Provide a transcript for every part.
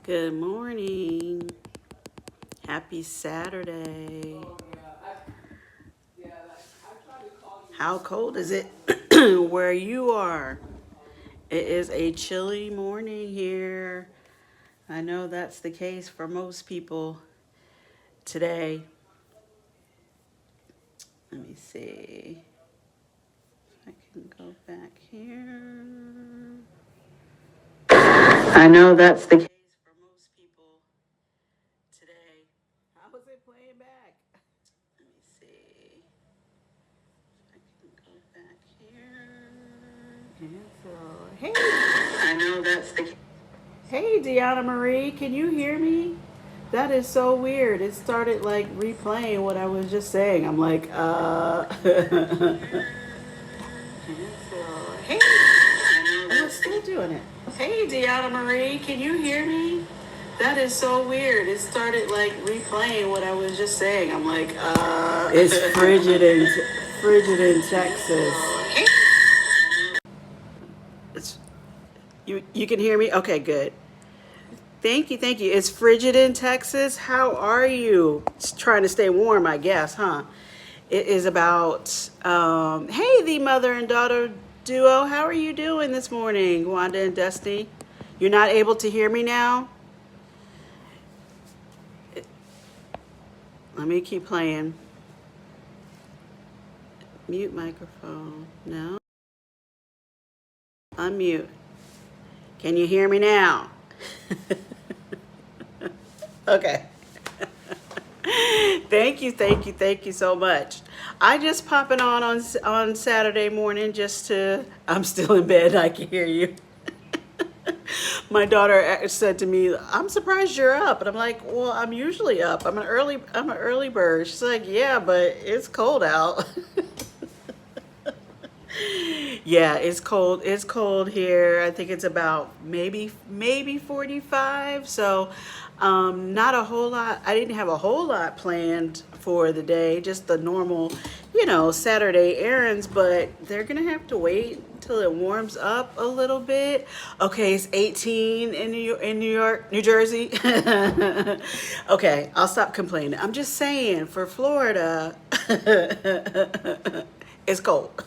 Good morning. Happy Saturday. How cold is it where you are? It is a chilly morning here. I know that's the case for most people today. Let me see. I can go back here. I know that's the case for most people today. How is it playing back? Let me see. I can go back here. And so, hey. I know that's the. Hey, Deanna Marie, can you hear me? That is so weird. It started like replaying what I was just saying. I'm like, hey. I was still doing it. Hey, Deanna Marie, can you hear me? That is so weird. It started like replaying what I was just saying. I'm like, it's frigid in Texas. It's you can hear me? Okay, good. Thank you, thank you. It's frigid in Texas. How are you? Just trying to stay warm, I guess, huh? It is about hey, the mother and daughter duo. How are you doing this morning, Wanda and Dusty? You're not able to hear me now? Let me keep playing. Mute microphone. No. Unmute. Can you hear me now? Okay. Thank you so much. I just popping on Saturday morning just to. I'm still in bed. I can hear you. My daughter said to me, "I'm surprised you're up," and I'm like, "Well, I'm usually up. I'm an early bird." She's like, "Yeah, but it's cold out." Yeah, it's cold. It's cold here. I think it's about maybe 45. So, not a whole lot. I didn't have a whole lot planned for the day. Just the normal, Saturday errands. But they're gonna have to wait until it warms up a little bit. Okay, it's 18 in New York, New Jersey. Okay, I'll stop complaining. I'm just saying for Florida, it's cold.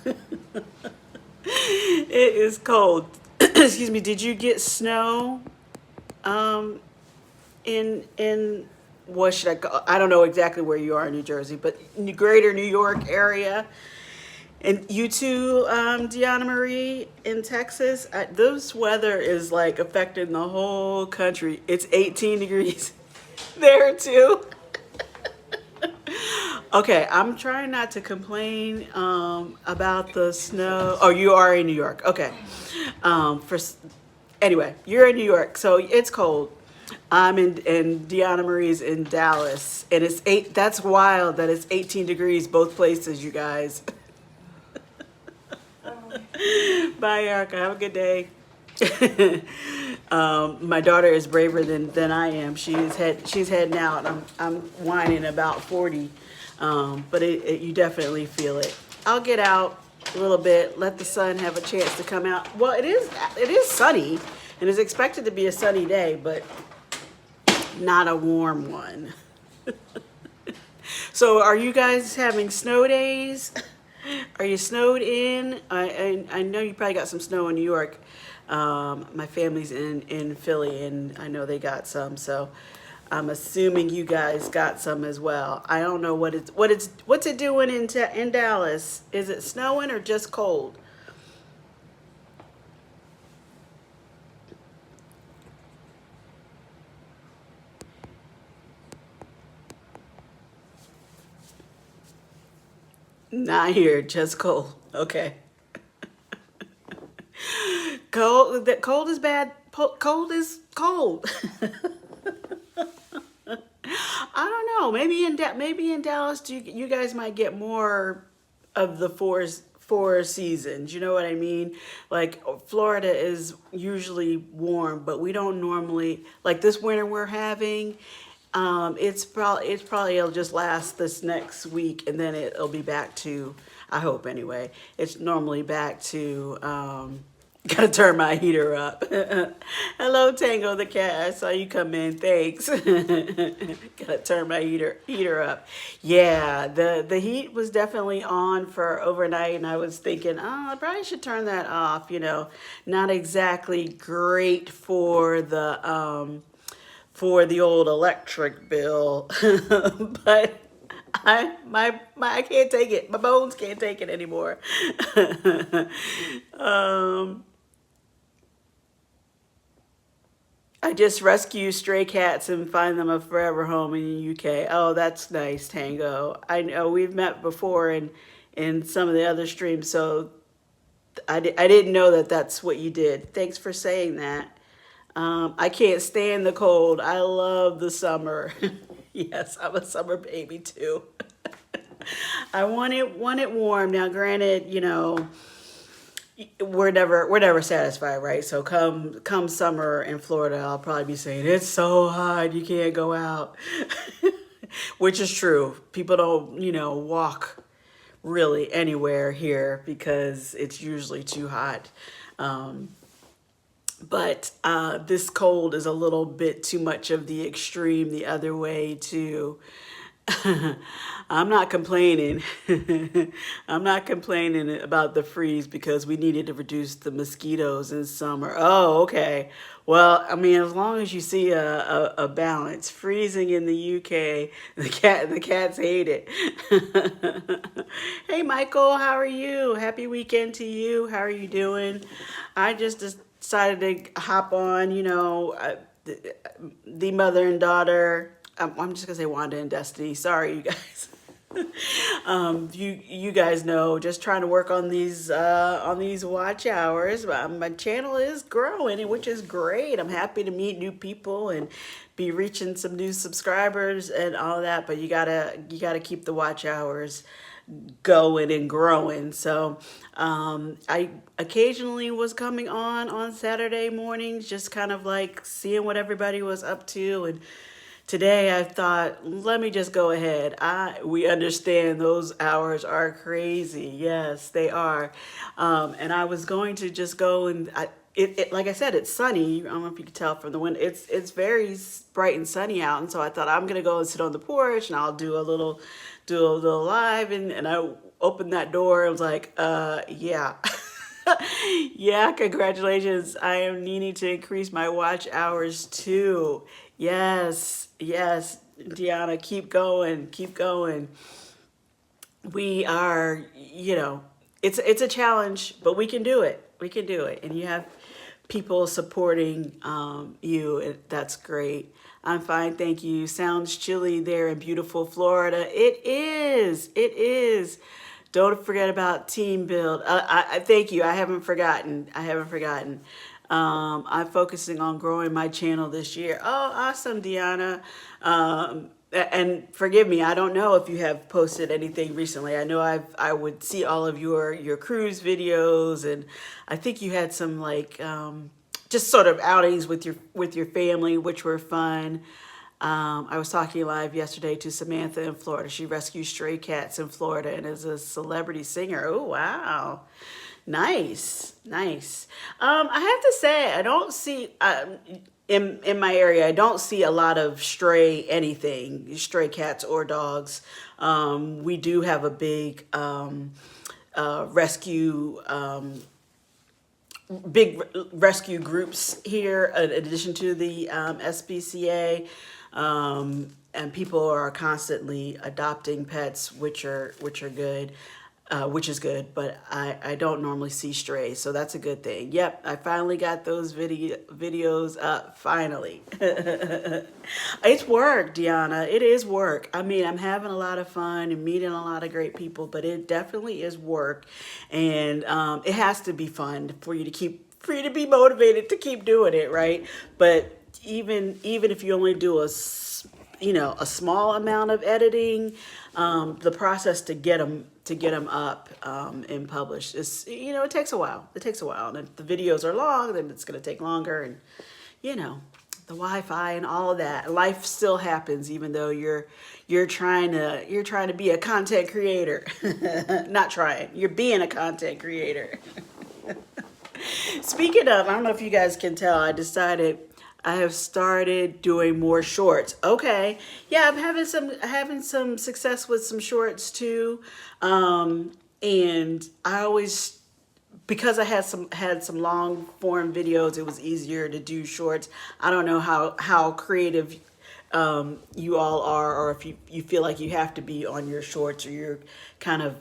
It is cold. Excuse me. Did you get snow? Um, in what should I call? I don't know exactly where you are in New Jersey, but in the greater New York area, and you too, Deanna Marie in Texas. This weather is like affecting the whole country. It's 18 degrees there too. Okay, I'm trying not to complain about the snow. Oh, you are in New York. Okay. For anyway, you're in New York, so it's cold. I'm in Deanna Marie's in Dallas, and it's eight. That's wild that it's 18 degrees both places, you guys. Bye, Erica. Have a good day. My daughter is braver than I am. She's heading out. I'm whining about 40, but you definitely feel it. I'll get out a little bit, let the sun have a chance to come out. Well, it is sunny, and it's expected to be a sunny day, but not a warm one. So, are you guys having snow days? Are you snowed in? I know you probably got some snow in New York. My family's in Philly, and I know they got some. So I'm assuming you guys got some as well. I don't know what's it doing in Dallas. Is it snowing or just cold? Not here, just cold. Okay. Cold. That cold is bad. Cold is cold. I don't know. Maybe in Dallas, you guys might get more of the four seasons. You know what I mean? Like Florida is usually warm, but we don't normally like this winter we're having. It's probably it'll just last this next week, and then it'll be back to. I hope anyway. It's normally back to Gotta turn my heater up. Hello, Tango the cat. I saw you come in. Thanks. Gotta turn my heater up. Yeah, the heat was definitely on for overnight, and I was thinking, oh, I probably should turn that off. Not exactly great for the old electric bill, but I can't take it. My bones can't take it anymore. um, I just rescue stray cats and find them a forever home in the UK. Oh, that's nice, Tango. I know we've met before in some of the other streams, so I didn't know that that's what you did. Thanks for saying that. I can't stand the cold. I love the summer. Yes, I'm a summer baby too. I want it warm. Now, granted, we're never satisfied, right? So come summer in Florida, I'll probably be saying it's so hot you can't go out, which is true. People don't walk really anywhere here because it's usually too hot. But this cold is a little bit too much of the extreme the other way too. I'm not complaining. I'm not complaining about the freeze because we needed to reduce the mosquitoes in summer. Oh, okay. Well, I mean, as long as you see a balance. Freezing in the UK, the cats hate it. Hey, Michael, how are you? Happy weekend to you. How are you doing? I just decided to hop on. The mother and daughter. I'm just gonna say Wanda and Destiny. Sorry, you guys. You guys know, just trying to work on these watch hours. My channel is growing, which is great. I'm happy to meet new people and be reaching some new subscribers and all that. But you gotta keep the watch hours going and growing. So I occasionally was coming on Saturday mornings, just kind of like seeing what everybody was up to. And today I thought, let me just go ahead. We understand those hours are crazy. Yes, they are. And I was going to just go and like I said, it's sunny. I don't know if you can tell from the window. It's very bright and sunny out, and so I thought I'm gonna go and sit on the porch and I'll do a little live. And I opened that door. I was like, yeah. Yeah, congratulations. I am needing to increase my watch hours too. Yes, yes, Deanna, keep going, keep going. We are, it's a challenge, but we can do it. We can do it. And you have people supporting you. That's great. I'm fine, thank you. Sounds chilly there in beautiful Florida. It is. It is. Don't forget about team build. I thank you. I haven't forgotten. I haven't forgotten. I'm focusing on growing my channel this year. Oh, awesome, Deanna. And forgive me, I don't know if you have posted anything recently. I know I would see all of your cruise videos, and I think you had some like just sort of outings with your family, which were fun. I was talking live yesterday to Samantha in Florida. She rescues stray cats in Florida and is a celebrity singer. Oh, wow. Nice, nice. I have to say, I don't see in my area. I don't see a lot of stray cats or dogs. We do have a big rescue. Big rescue groups here, in addition to the SPCA, and people are constantly adopting pets, which are good. Which is good, but I don't normally see strays, so that's a good thing. Yep, I finally got those videos up, finally. It's work, Deanna. It is work. I mean, I'm having a lot of fun and meeting a lot of great people, but it definitely is work, and it has to be fun for you to be motivated to keep doing it, right? But even if you only do a small amount of editing, the process to get them up and published is, it takes a while. It takes a while. And if the videos are long, then it's going to take longer. And, the Wi-Fi and all of that. Life still happens, even though you're trying to be a content creator. Not trying. You're being a content creator. Speaking of, I don't know if you guys can tell, I have started doing more shorts. Okay. Yeah, I'm having some success with some shorts too. And I always, because I had some long form videos, it was easier to do shorts. I don't know how creative you all are, or if you feel like you have to be on your shorts, or you're kind of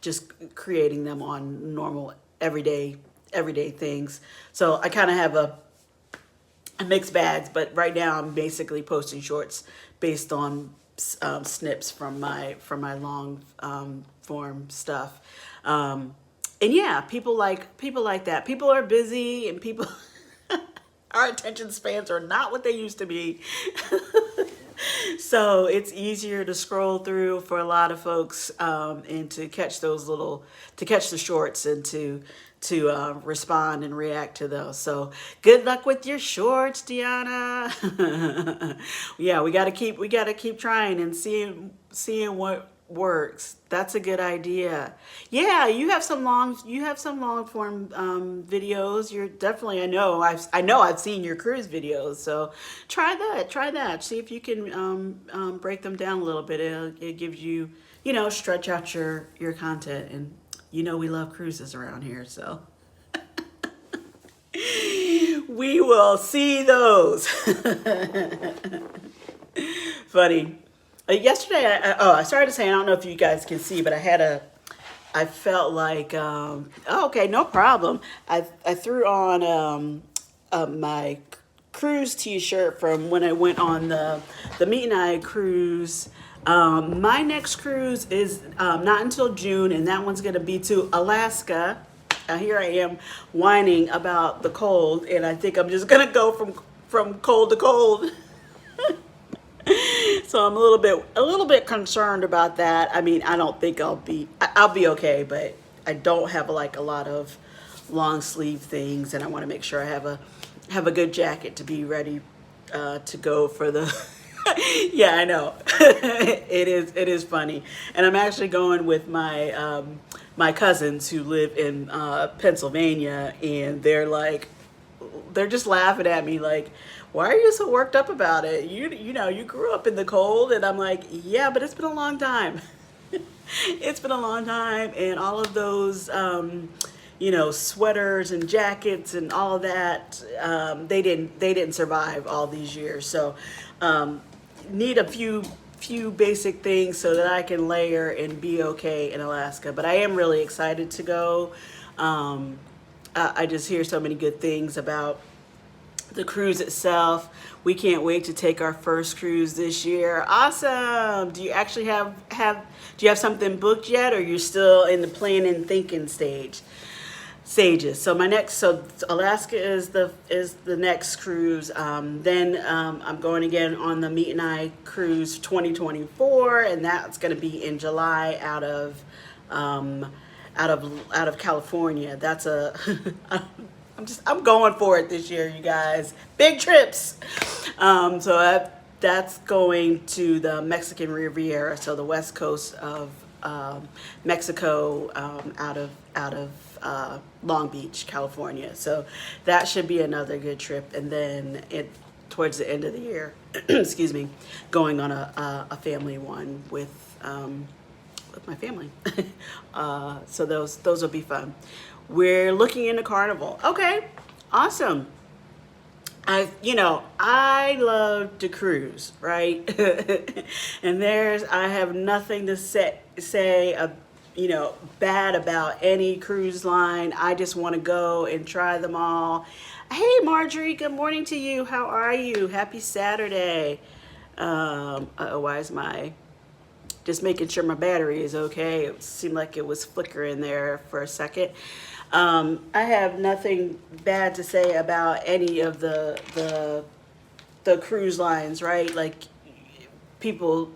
just creating them on normal everyday things. So I kind of have a mixed bags, but right now I'm basically posting shorts based on snips from my long form stuff. And yeah, people like that. People are busy, and people our attention spans are not what they used to be. So it's easier to scroll through for a lot of folks, and to catch to catch the shorts, and to respond and react to those. So good luck with your shorts, Deanna. Yeah, we gotta keep trying and seeing what works. That's a good idea. Yeah, you have some long form videos. You're definitely, I know I've seen your cruise videos. So try that. See if you can break them down a little bit. It gives you, stretch out your content, and we love cruises around here. So we will see those. Funny. Yesterday, I started saying, I don't know if you guys can see, but I felt like, okay, no problem. I threw on my cruise t-shirt from when I went on the Meet and I cruise. My next cruise is not until June, and that one's going to be to Alaska. Here I am whining about the cold, and I think I'm just going to go from cold to cold. So I'm a little bit concerned about that. I mean, I don't think I'll be okay, but I don't have like a lot of long sleeve things, and I want to make sure I have a good jacket to be ready to go for the. Yeah, I know. It is funny, and I'm actually going with my cousins who live in Pennsylvania, and they're just laughing at me like, why are you so worked up about it? You grew up in the cold. And I'm like, yeah, but it's been a long time. It's been a long time, and all of those sweaters and jackets and all of that, they didn't survive all these years. So need a few basic things so that I can layer and be okay in Alaska. But I am really excited to go. I just hear so many good things about the cruise itself. We can't wait to take our first cruise this year. Awesome. Do you actually do you have something booked yet, or you're still in the planning thinking stages? So Alaska is the next cruise. Then I'm going again on the Meet and I cruise 2024, and that's going to be in July out of California. That's I'm going for it this year, you guys. Big trips. That's going to the Mexican Riviera, so the west coast of Mexico, out of Long Beach, California. So that should be another good trip. And then towards the end of the year, excuse me, going on a family one with my family. So those will be fun. We're looking into Carnival. Okay, awesome. I love to cruise, right? And I have nothing to say bad about any cruise line. I just want to go and try them all. Hey, Marjorie, good morning to you. How are you? Happy Saturday. Why is just making sure my battery is okay. It seemed like it was flickering there for a second. I have nothing bad to say about any of the cruise lines, right? Like, people,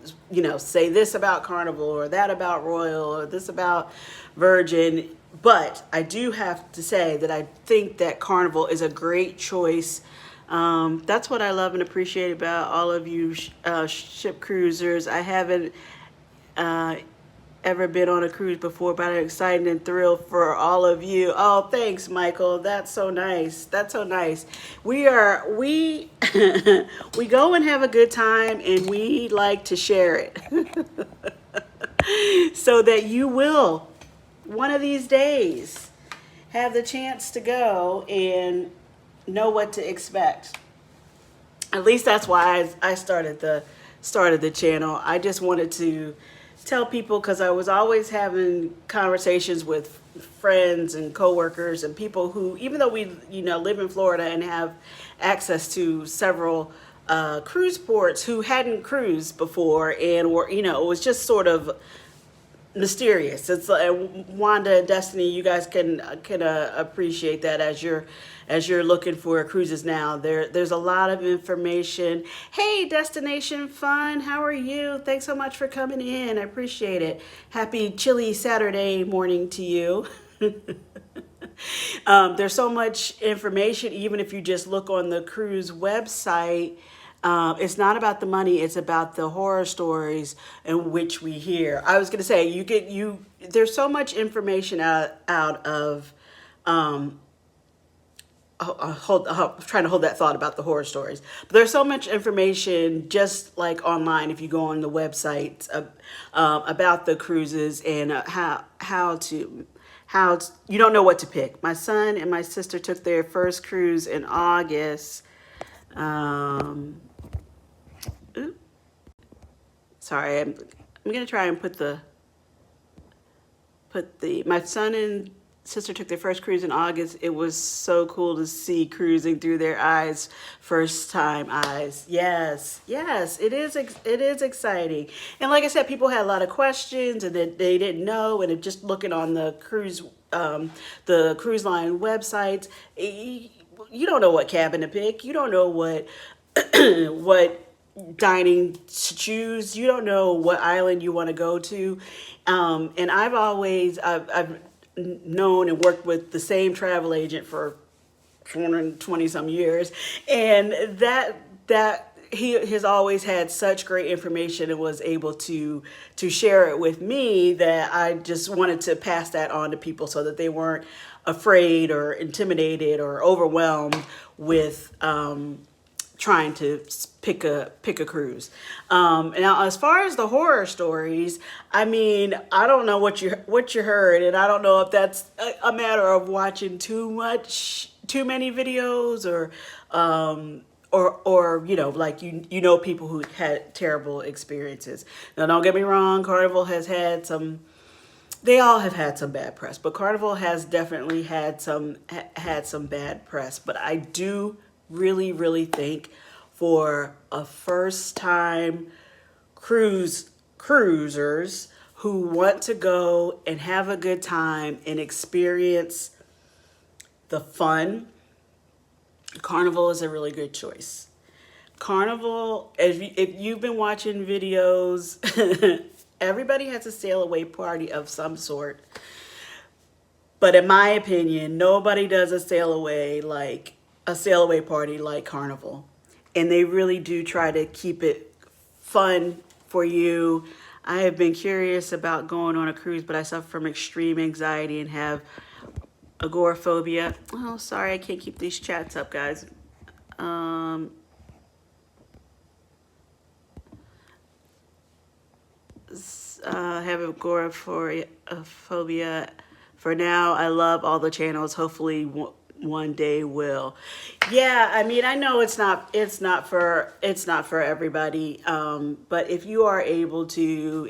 say this about Carnival, or that about Royal, or this about Virgin. But I do have to say that I think that Carnival is a great choice. That's what I love and appreciate about all of you ship cruisers. I haven't ever been on a cruise before, but I'm excited and thrilled for all of you. Oh, thanks, Michael. That's so nice. That's so nice. We we go and have a good time, and we like to share it so that you will one of these days have the chance to go and know what to expect. At least that's why I started the channel. I just wanted to tell people, because I was always having conversations with friends and coworkers and people who, even though we live in Florida and have access to several cruise ports, who hadn't cruised before and were, it was just sort of mysterious. It's Wanda and Destiny. You guys can appreciate that as you're looking for cruises now. There's a lot of information. Hey, Destination Fun, how are you? Thanks so much for coming in. I appreciate it. Happy chilly Saturday morning to you. There's so much information, even if you just look on the cruise website. It's not about the money, it's about the horror stories in which we hear. I was going to say, there's so much information out of, I'm trying to hold that thought about the horror stories. But there's so much information just like online, if you go on the website, about the cruises and how you don't know what to pick. My son and my sister took their first cruise in August. Sorry, I'm gonna try and put my son and sister took their first cruise in August. It was so cool to see cruising through their eyes, first time eyes. Yes, it is exciting. And like I said, people had a lot of questions and that they didn't know, and just looking on the cruise line websites, you don't know what cabin to pick. You don't know what what dining to choose. You don't know what island you want to go to. And I've known and worked with the same travel agent for 220 some years. And that he has always had such great information and was able to share it with me, that I just wanted to pass that on to people so that they weren't afraid or intimidated or overwhelmed with, trying to pick a cruise. Now, as far as the horror stories, I mean, I don't know what you heard, and I don't know if that's a matter of watching too many videos, or like people who had terrible experiences. Now, don't get me wrong, Carnival has had some. They all have had some bad press, but Carnival has definitely had some bad press. But I do really think, for a first time cruisers who want to go and have a good time and experience the fun, Carnival is a really good choice. Carnival, if you've been watching videos, everybody has a sail away party of some sort. But in my opinion, nobody does a sail away party like Carnival. And they really do try to keep it fun for you. I have been curious about going on a cruise, but I suffer from extreme anxiety and have agoraphobia. Oh, sorry, I can't keep these chats up, guys. Have agoraphobia. For now, I love all the channels. Hopefully, one day will. Yeah, I mean, I know it's not for everybody. But if you are able to,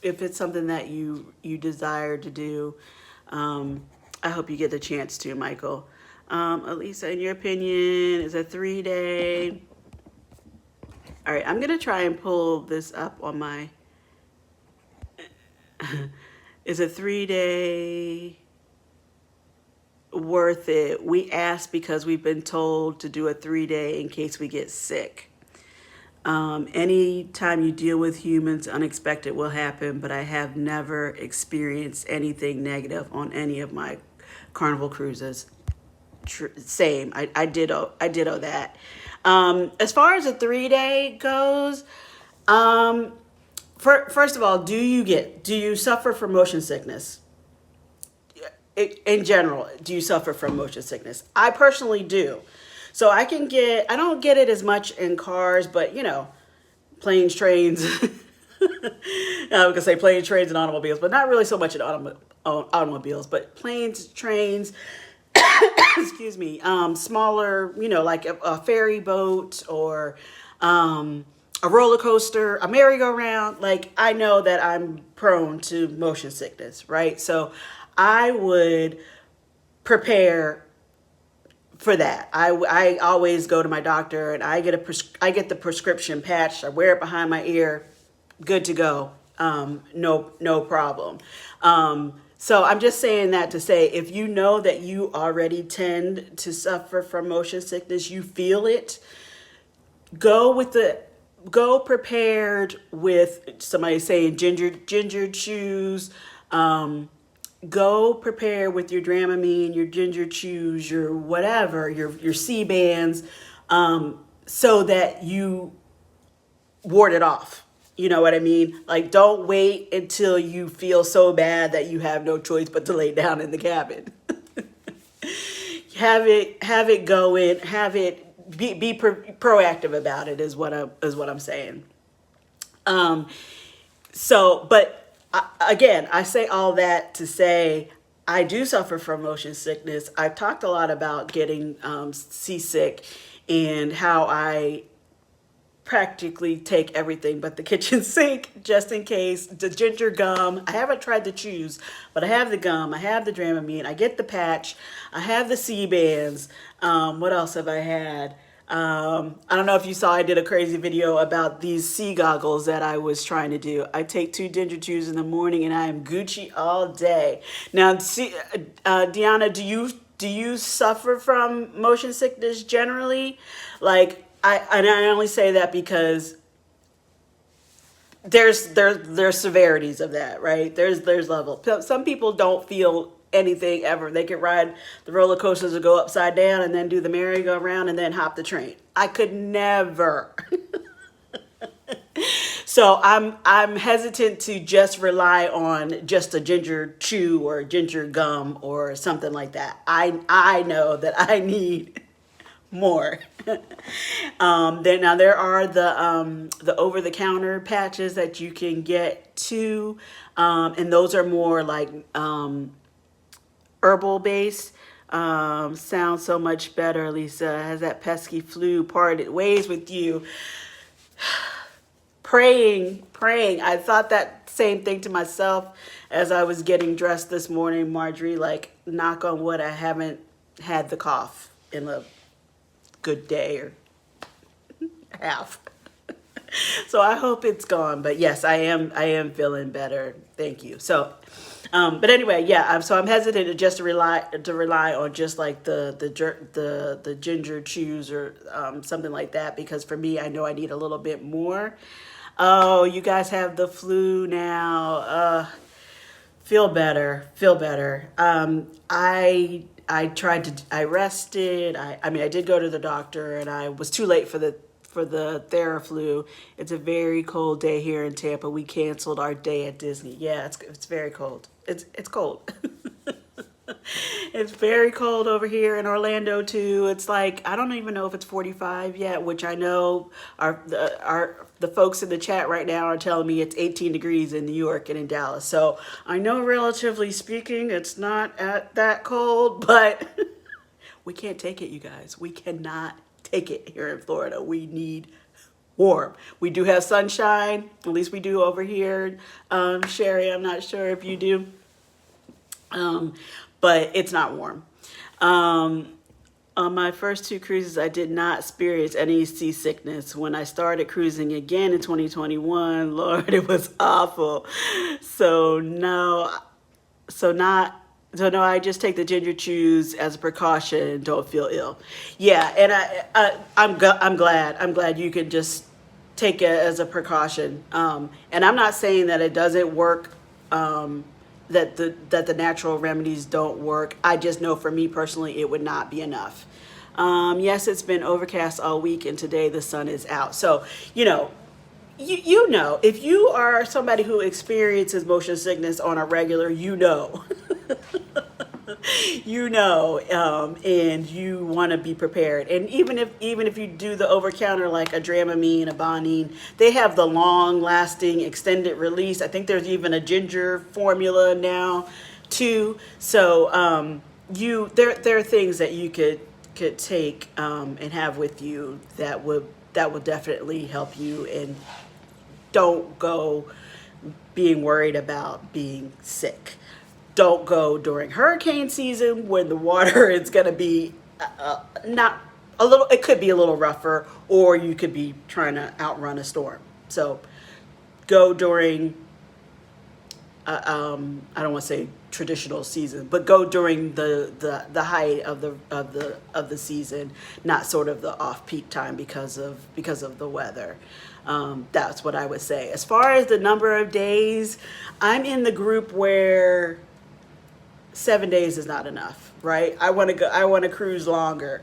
if it's something that you desire to do, I hope you get the chance to, Michael. Alisa, in your opinion, is a 3-day? All right, I'm gonna try and pull this up on my. Is a 3-day worth it? We asked because we've been told to do a 3-day in case we get sick. Anytime you deal with humans, unexpected will happen, but I have never experienced anything negative on any of my Carnival cruises. Same. I ditto that. As far as a 3-day goes, First of all, do you suffer from motion sickness? In general, do you suffer from motion sickness? I personally do. So I don't get it as much in cars, but planes, trains. I was gonna say planes, trains, and automobiles, but not really so much in automobiles, but planes, trains, excuse me, smaller, like a ferry boat or a roller coaster, a merry-go-round. Like, I know that I'm prone to motion sickness, right? So I would prepare for that. I always go to my doctor and I get the prescription patch. I wear it behind my ear, good to go. No problem. So I'm just saying that to say, if you know that you already tend to suffer from motion sickness, you feel it, go prepared with somebody saying ginger chews. Go prepare with your Dramamine, your ginger chews, your whatever, your C-bands, so that you ward it off. You know what I mean? Like, don't wait until you feel so bad that you have no choice but to lay down in the cabin. Have it go in, be proactive about it is what I'm saying. But again, I say all that to say I do suffer from motion sickness. I've talked a lot about getting seasick and how I practically take everything but the kitchen sink just in case. The ginger gum, I haven't tried the chews, but I have the gum, I have the Dramamine, I get the patch, I have the C-bands. What else have I had? I don't know if you saw, I did a crazy video about these sea goggles that I was trying to do. I take 2 ginger chews in the morning and I am Gucci all day. Now, Deanna, do you suffer from motion sickness generally? Like, I only say that because there's severities of that, right? There's levels. Some people don't feel anything ever. They could ride the roller coasters or go upside down and then do the merry-go-round and then hop the train. I could never. So I'm hesitant to just rely on just a ginger chew or ginger gum or something like that. I know that I need more. There are the over-the-counter patches that you can get too, and those are more like herbal based. Sounds so much better, Alisa. Has that pesky flu parted ways with you? Praying. I thought that same thing to myself as I was getting dressed this morning, Marjorie. Like, knock on wood, I haven't had the cough in a good day or half. So I hope it's gone. But yes, I am feeling better. Thank you. So, but anyway, yeah. So I'm hesitant to rely on just like the ginger chews or something like that, because for me, I know I need a little bit more. Oh, you guys have the flu now. Feel better. I rested. I did go to the doctor and I was too late for the Theraflu. It's a very cold day here in Tampa. We canceled our day at Disney. Yeah, it's very cold. It's cold. It's very cold over here in Orlando too. It's like, I don't even know if it's 45 yet, which I know the folks in the chat right now are telling me it's 18 degrees in New York and in Dallas. So I know, relatively speaking, it's not that cold, but we can't take it, you guys. We cannot take it here in Florida. We need warm. We do have sunshine, at least we do over here. Sherry, I'm not sure if you do. But it's not warm. On my first 2 cruises, I did not experience any seasickness. When I started cruising again in 2021, Lord, it was awful. No, I just take the ginger chews as a precaution and don't feel ill. Yeah, and I'm glad you can just take it as a precaution. And I'm not saying that it doesn't work. That the natural remedies don't work. I just know for me personally, it would not be enough. Yes, it's been overcast all week and today the sun is out. So, you know, if you are somebody who experiences motion sickness on a regular, you know. And you want to be prepared. And even if you do the over counter like a Dramamine, a Bonine, they have the long lasting extended release. I think there's even a ginger formula now too. So there are things that you could take and have with you that would definitely help you, and don't go being worried about being sick. Don't go during hurricane season when the water is going to be not a little, it could be a little rougher, or you could be trying to outrun a storm. So go during, I don't want to say traditional season, but go during the height of the season, not sort of the off peak time because of the weather. That's what I would say. As far as the number of days, I'm in the group where 7 days is not enough, right? I want to go. I want to cruise longer.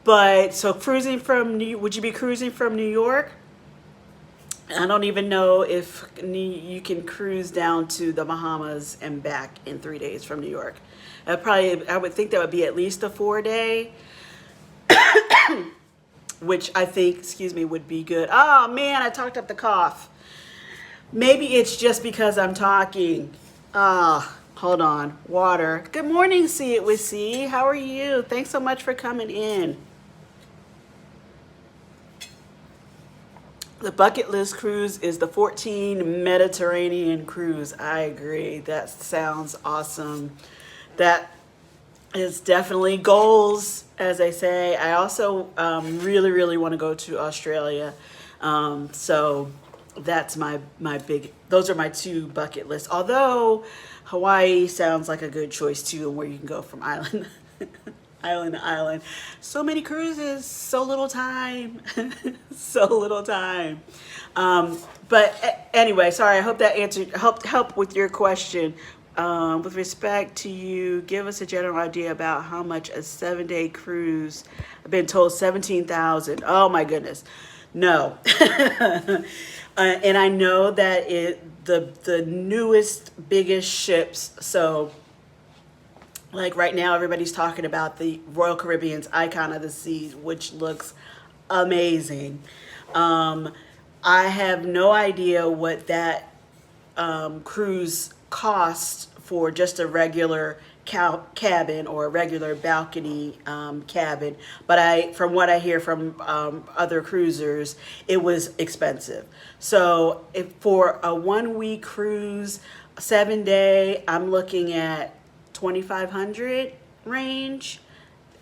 But so cruising from would you be cruising from New York? I don't even know if you can cruise down to the Bahamas and back in 3 days from New York. I would think that would be at least a 4 day, which I think, excuse me, would be good. Oh man, I talked up the cough. Maybe it's just because I'm talking. Hold on. Water. Good morning, See It With C. How are you? Thanks so much for coming in. The bucket list cruise is the 14 Mediterranean cruise. I agree. That sounds awesome. That is definitely goals, as I say. I also really, really want to go to Australia. So that's my big, those are my two bucket lists. Although Hawaii sounds like a good choice too, and where you can go from island island to island. So many cruises, so little time. So little time. But anyway, sorry, I hope that answered, help with your question. With respect to you, give us a general idea about how much a 7 day cruise. I've been told 17,000. Oh my goodness. No. And I know that the newest, biggest ships, so like right now everybody's talking about the Royal Caribbean's Icon of the Seas, which looks amazing. I have no idea what that cruise costs for just a regular cabin or a regular balcony cabin, but from what I hear from other cruisers, it was expensive. So if for a 1 week cruise, 7 day, I'm looking at 2,500 range.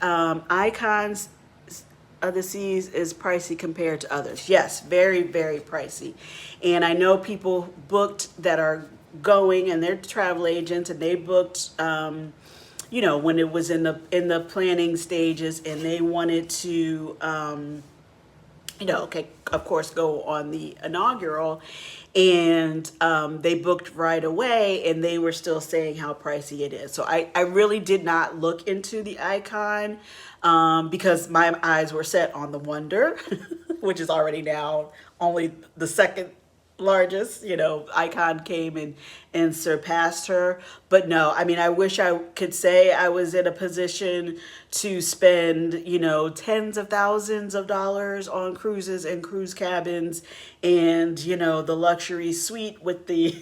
Icons of the Seas is pricey compared to others. Yes, very, very pricey. And I know people booked that are going, and they're travel agents, and they booked when it was in the planning stages, and they wanted to okay, of course, go on the inaugural, and they booked right away, and they were still saying how pricey it is. So I really did not look into the Icon because my eyes were set on the Wonder, which is already now only the second largest. Icon came and surpassed her. But no, I mean, I wish I could say I was in a position to spend tens of thousands of dollars on cruises and cruise cabins, and the luxury suite with the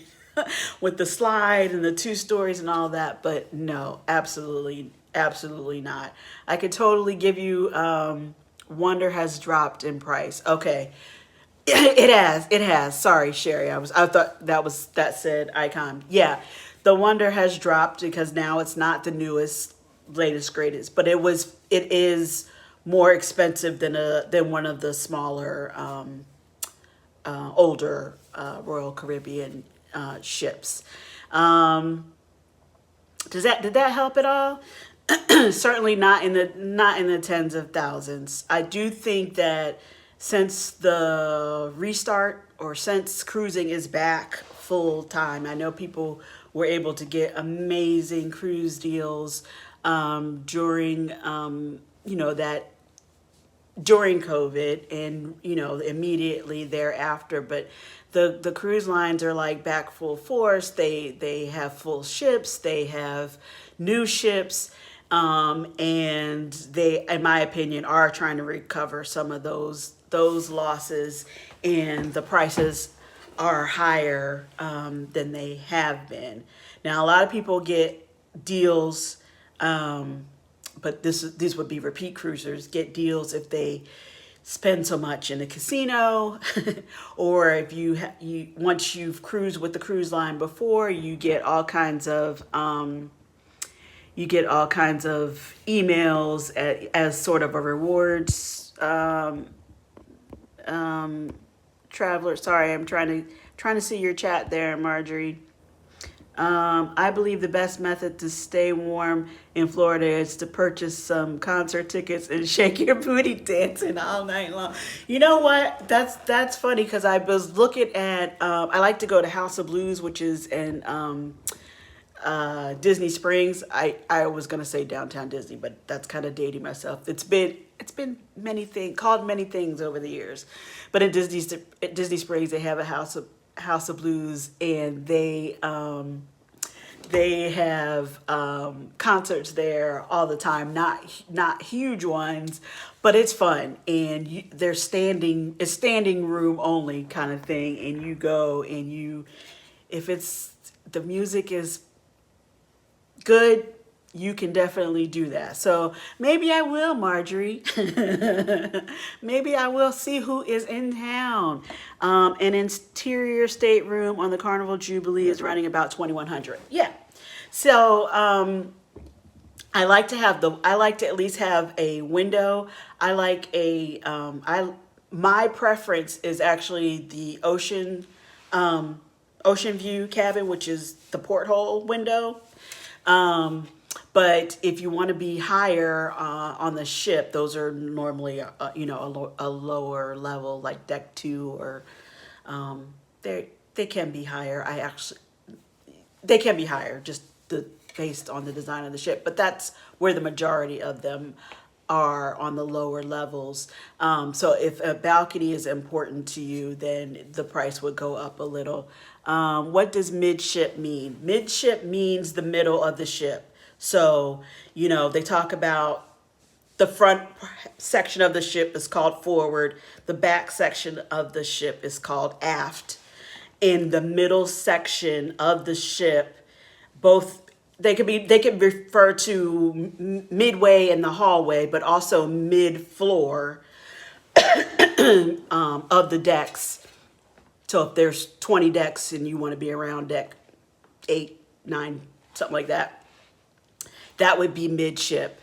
with the slide and the 2 stories and all that. But no, absolutely not. I could totally give you Wonder has dropped in price. Okay. It has. Sorry, Sherry. I thought that said Icon. Yeah. The Wonder has dropped because now it's not the newest, latest, greatest, but it is more expensive than one of the smaller, older Royal Caribbean ships. Did that help at all? Certainly not in the tens of thousands. I do think that since the restart, or since cruising is back full time, I know people were able to get amazing cruise deals during that during COVID and, immediately thereafter. But the cruise lines are like back full force. They have full ships, they have new ships, and they, in my opinion, are trying to recover some of those losses, and the prices are higher than they have been. Now, a lot of people get deals, but these would be repeat cruisers, get deals if they spend so much in the casino, or if you once you've cruised with the cruise line before, you get all kinds of emails as sort of a rewards traveler. Sorry, I'm trying to see your chat there, Marjorie. I believe the best method to stay warm in Florida is to purchase some concert tickets and shake your booty dancing all night long. You know what? That's funny because I was looking at. I like to go to House of Blues, which is in Disney Springs. I was gonna say downtown Disney, but that's kind of dating myself. It's been called many things over the years, but at Disney Springs they have a House of Blues, and they have concerts there all the time. Not huge ones, but it's fun, and they're it's standing room only kind of thing, and you go and if it's the music is good, you can definitely do that. So maybe I will, Marjorie. Maybe I will see who is in town. An interior stateroom on the Carnival Jubilee is running about 2,100. Yeah. So I like to at least have a window. I like my preference is actually the ocean view cabin, which is the porthole window. But if you want to be higher on the ship, those are normally a lower level, like deck 2, or they can be higher. They can be higher just based on the design of the ship, but that's where the majority of them are, on the lower levels. So if a balcony is important to you, then the price would go up a little. What does midship mean? Midship means the middle of the ship. So, they talk about the front section of the ship is called forward. The back section of the ship is called aft. In the middle section of the ship, they can refer to midway in the hallway, but also mid floor of the decks. So if there's 20 decks and you want to be around deck 8, 9, something like that, that would be midship.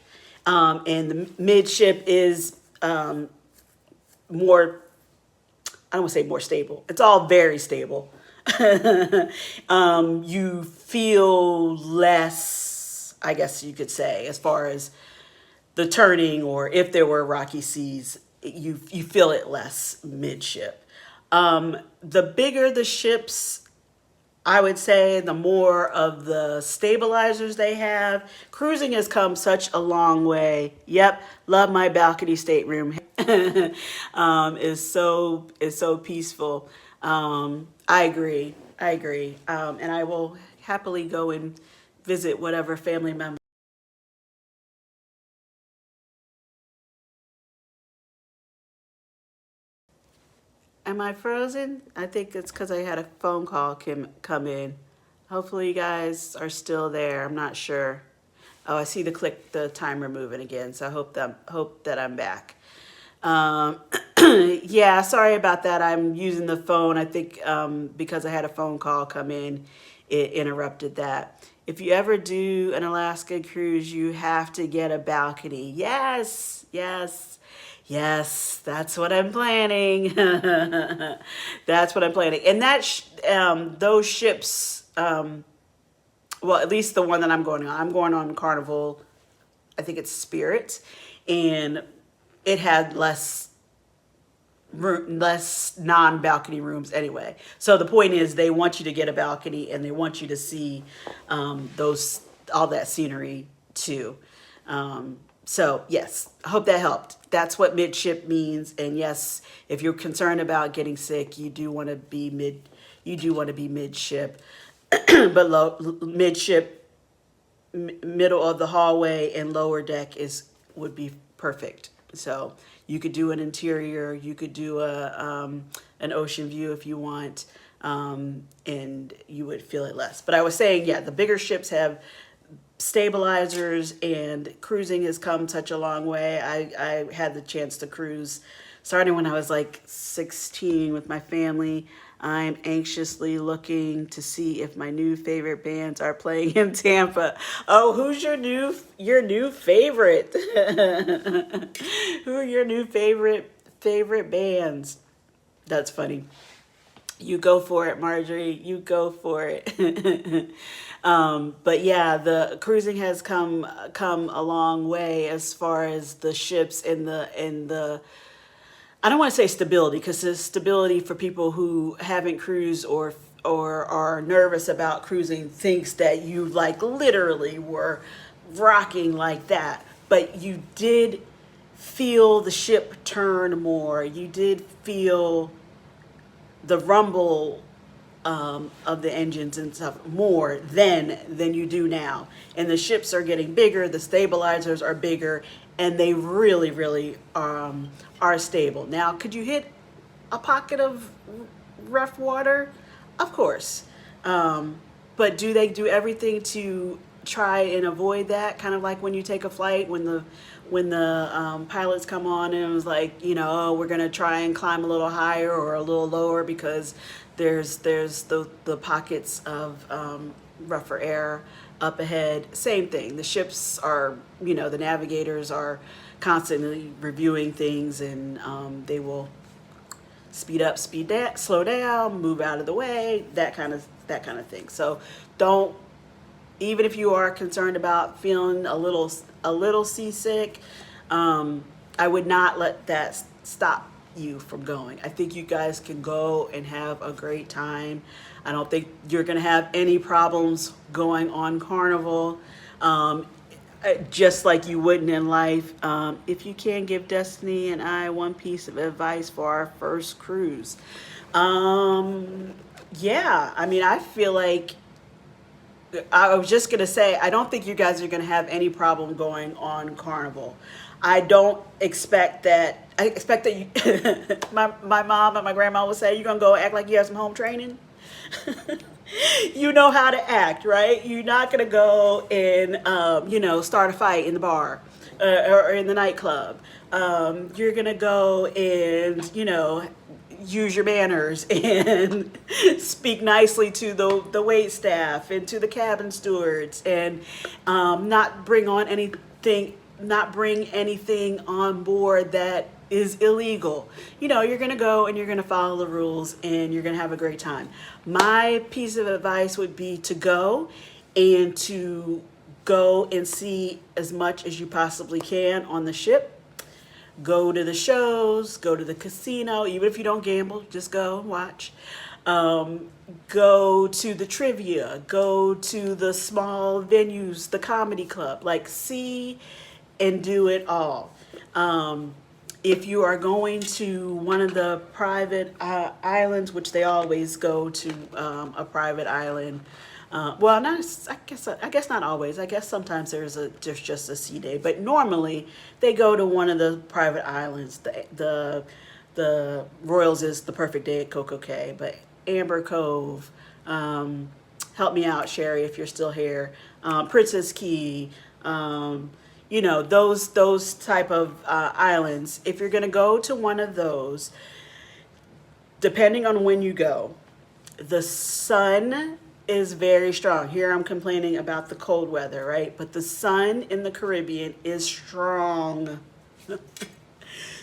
And the midship is more, I don't want to say more stable. It's all very stable. You feel less, I guess you could say, as far as the turning, or if there were rocky seas, you feel it less midship. The bigger the ships, I would say, the more of the stabilizers they have. Cruising has come such a long way. Yep, love my balcony stateroom. Is so peaceful. I agree. And I will happily go and visit whatever family member. Am I frozen? I think it's because I had a phone call come in. Hopefully you guys are still there. I'm not sure. Oh, I see the timer moving again. So I hope that I'm back. Yeah, sorry about that. I'm using the phone. I think because I had a phone call come in, it interrupted that. If you ever do an Alaska cruise, you have to get a balcony. Yes. That's what I'm planning. That's what I'm planning. And those ships, well, at least the one that I'm going on. I'm going on Carnival, I think it's Spirit, and it had less non-balcony rooms anyway. So the point is, they want you to get a balcony, and they want you to see all that scenery too. So yes, I hope that helped. That's what midship means. And yes, if you're concerned about getting sick, you do want to be midship, but midship, middle of the hallway and lower deck would be perfect. So you could do an interior, you could do an ocean view if you want, and you would feel it less. But I was saying, yeah, the bigger ships have stabilizers, and cruising has come such a long way. I had the chance to cruise starting when I was like 16 with my family. I'm anxiously looking to see if my new favorite bands are playing in Tampa. Oh, who's your new favorite? Who are your new favorite bands? That's funny. You go for it, Marjorie. You go for it. But yeah, the cruising has come a long way as far as the ships and the I don't want to say stability, because there's stability for people who haven't cruised or are nervous about cruising, thinks that you like literally were rocking like that. But you did feel the ship turn more. You did feel the rumble of the engines and stuff more than you do now. And the ships are getting bigger, the stabilizers are bigger, and they really are stable. Now, could you hit a pocket of rough water? Of course. But do they do everything to try and avoid that? Kind of like when you take a flight, when the pilots come on and it was like, oh, we're gonna try and climb a little higher or a little lower because there's the pockets of rougher air up ahead. Same thing. The ships are, the navigators are constantly reviewing things, and they will speed up, speed down, slow down, move out of the way, that kind of thing. So don't, even if you are concerned about feeling a little seasick, I would not let that stop you from going. I think you guys can go and have a great time. I don't think you're going to have any problems going on Carnival, just like you wouldn't in life. If you can give Destiny and I one piece of advice for our first cruise, yeah, I mean, I feel like, I was just going to say, I don't think you guys are going to have any problem going on Carnival. I don't expect that. I expect that you, my mom and my grandma would say, you're going to go act like you have some home training. You know how to act, right? You're not going to go and, start a fight in the bar or in the nightclub. You're going to go and, use your manners and speak nicely to the wait staff and to the cabin stewards, and not bring anything on board that is illegal. You're going to go and you're going to follow the rules and you're going to have a great time. My piece of advice would be to go and see as much as you possibly can on the ship. Go to the shows, go to the casino, even if you don't gamble, just go and watch. Go to the trivia, go to the small venues, the comedy club, like see and do it all. If you are going to one of the private islands, which they always go to a private island, well, not, I guess not always. I guess sometimes there's just a sea day, but normally they go to one of the private islands. The Royals is the Perfect Day at Coco Cay, but Amber Cove, help me out, Sherry, if you're still here. Princess Key, those type of islands. If you're gonna go to one of those, depending on when you go, the sun is very strong. Here I'm complaining about the cold weather, right? But the sun in the Caribbean is strong.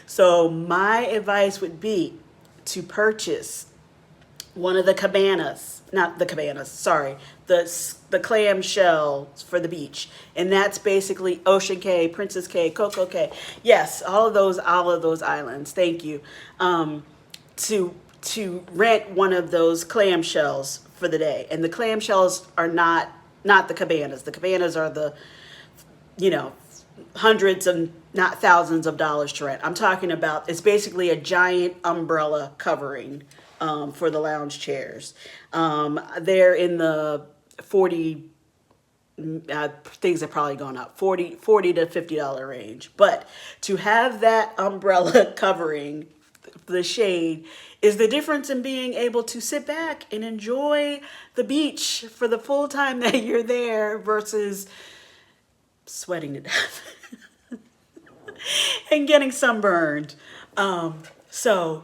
So my advice would be to purchase one of the cabanas, not the cabanas, sorry, the clam shells for the beach. And that's basically Ocean Cay, Princess Cay, Coco Cay. Yes, all of those islands. Thank you. To rent one of those clam shells for the day. And the clam shells are not the cabanas. The cabanas are the, hundreds of, not thousands of dollars to rent. I'm talking about, it's basically a giant umbrella covering for the lounge chairs. They're in the 40, things have probably gone up, 40 to $50 range. But to have that umbrella covering the shade is the difference in being able to sit back and enjoy the beach for the full time that you're there versus sweating to death and getting sunburned. So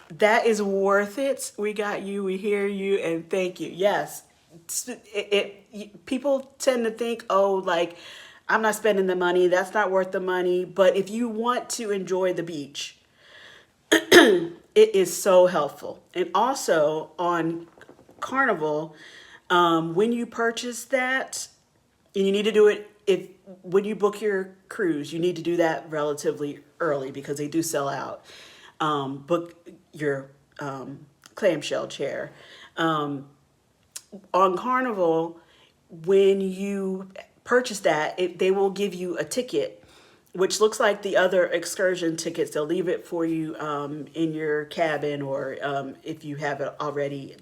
that is worth it. We got you, we hear you, and thank you. Yes, people tend to think, oh, like, I'm not spending the money, that's not worth the money. But if you want to enjoy the beach, it is so helpful. And also on Carnival, when you purchase that, and you need to do it when you book your cruise, you need to do that relatively early because they do sell out. Book your clamshell chair. On Carnival, when you purchase that, they will give you a ticket, which looks like the other excursion tickets. They'll leave it for you in your cabin, or if you have it already,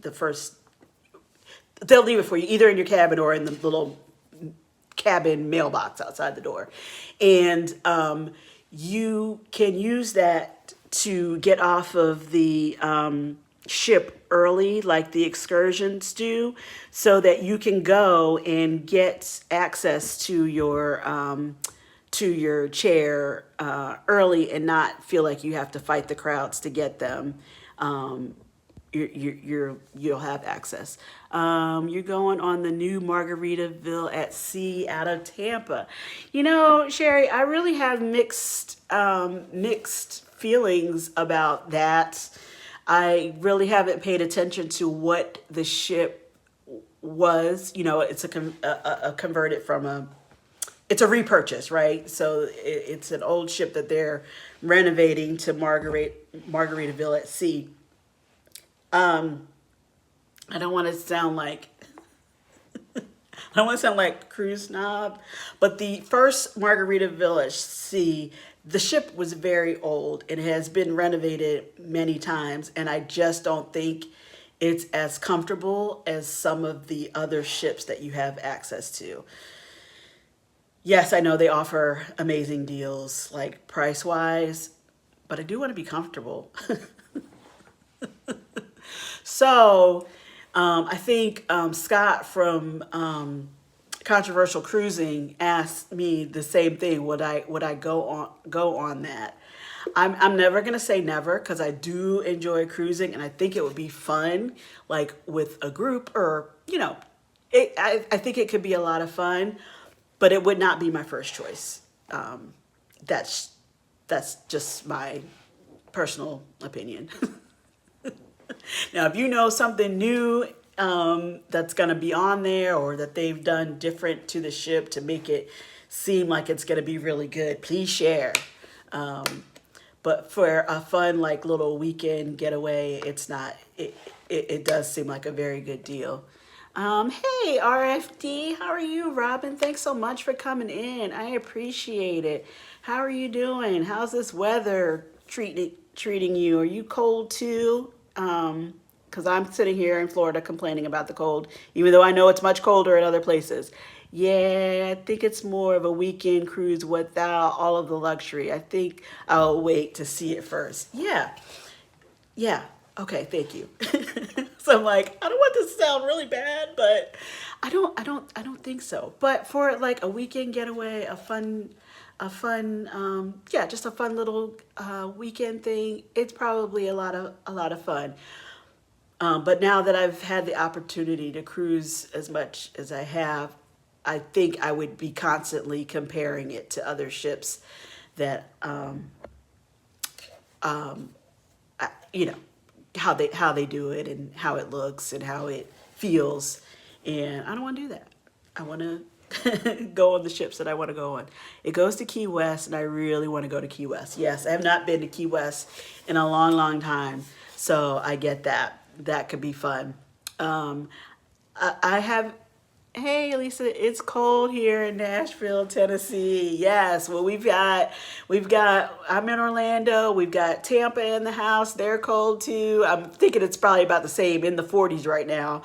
they'll leave it for you either in your cabin or in the little cabin mailbox outside the door. And you can use that to get off of the ship early, like the excursions do, so that you can go and get access to your chair early and not feel like you have to fight the crowds to get them. You'll have access. You're going on the new Margaritaville at Sea out of Tampa. You know, Sherry, I really have mixed feelings about that. I really haven't paid attention to what the ship was. You know, it's a converted from it's a repurchase, right? So it's an old ship that they're renovating to Margaritaville at Sea. I don't want to sound like cruise snob, but the first Margaritaville at Sea, the ship was very old and it has been renovated many times, and I just don't think it's as comfortable as some of the other ships that you have access to. Yes, I know they offer amazing deals, like price-wise, but I do want to be comfortable. So I think Scott from Controversial Cruising asked me the same thing. Would I go on that? I'm never gonna say never, because I do enjoy cruising and I think it would be fun, like with a group, or I think it could be a lot of fun, but it would not be my first choice. That's just my personal opinion. Now, if you know something new that's going to be on there, or that they've done different to the ship to make it seem like it's going to be really good, please share. But for a fun, like, little weekend getaway, it's not. It does seem like a very good deal. Hey, RFD, how are you? Robin, thanks so much for coming in. I appreciate it. How are you doing? How's this weather treating you? Are you cold too? Because I'm sitting here in Florida complaining about the cold, even though I know it's much colder in other places. Yeah, I think it's more of a weekend cruise without all of the luxury. I think I'll wait to see it first. Yeah. Okay, thank you. So I'm like, I don't want this to sound really bad, but I don't think so. But for like a weekend getaway, just a fun little weekend thing, it's probably a lot of fun. But now that I've had the opportunity to cruise as much as I have, I think I would be constantly comparing it to other ships that, how they do it and how it looks and how it feels. And I don't want to do that. I want to go on the ships that I want to go on. It goes to Key West, and I really want to go to Key West. Yes, I have not been to Key West in a long, long time. So I get that. That could be fun. I Hey, Alisa, it's cold here in Nashville, Tennessee. Yes, well, I'm in Orlando. We've got Tampa in the house. They're cold too. I'm thinking it's probably about the same in the 40s right now.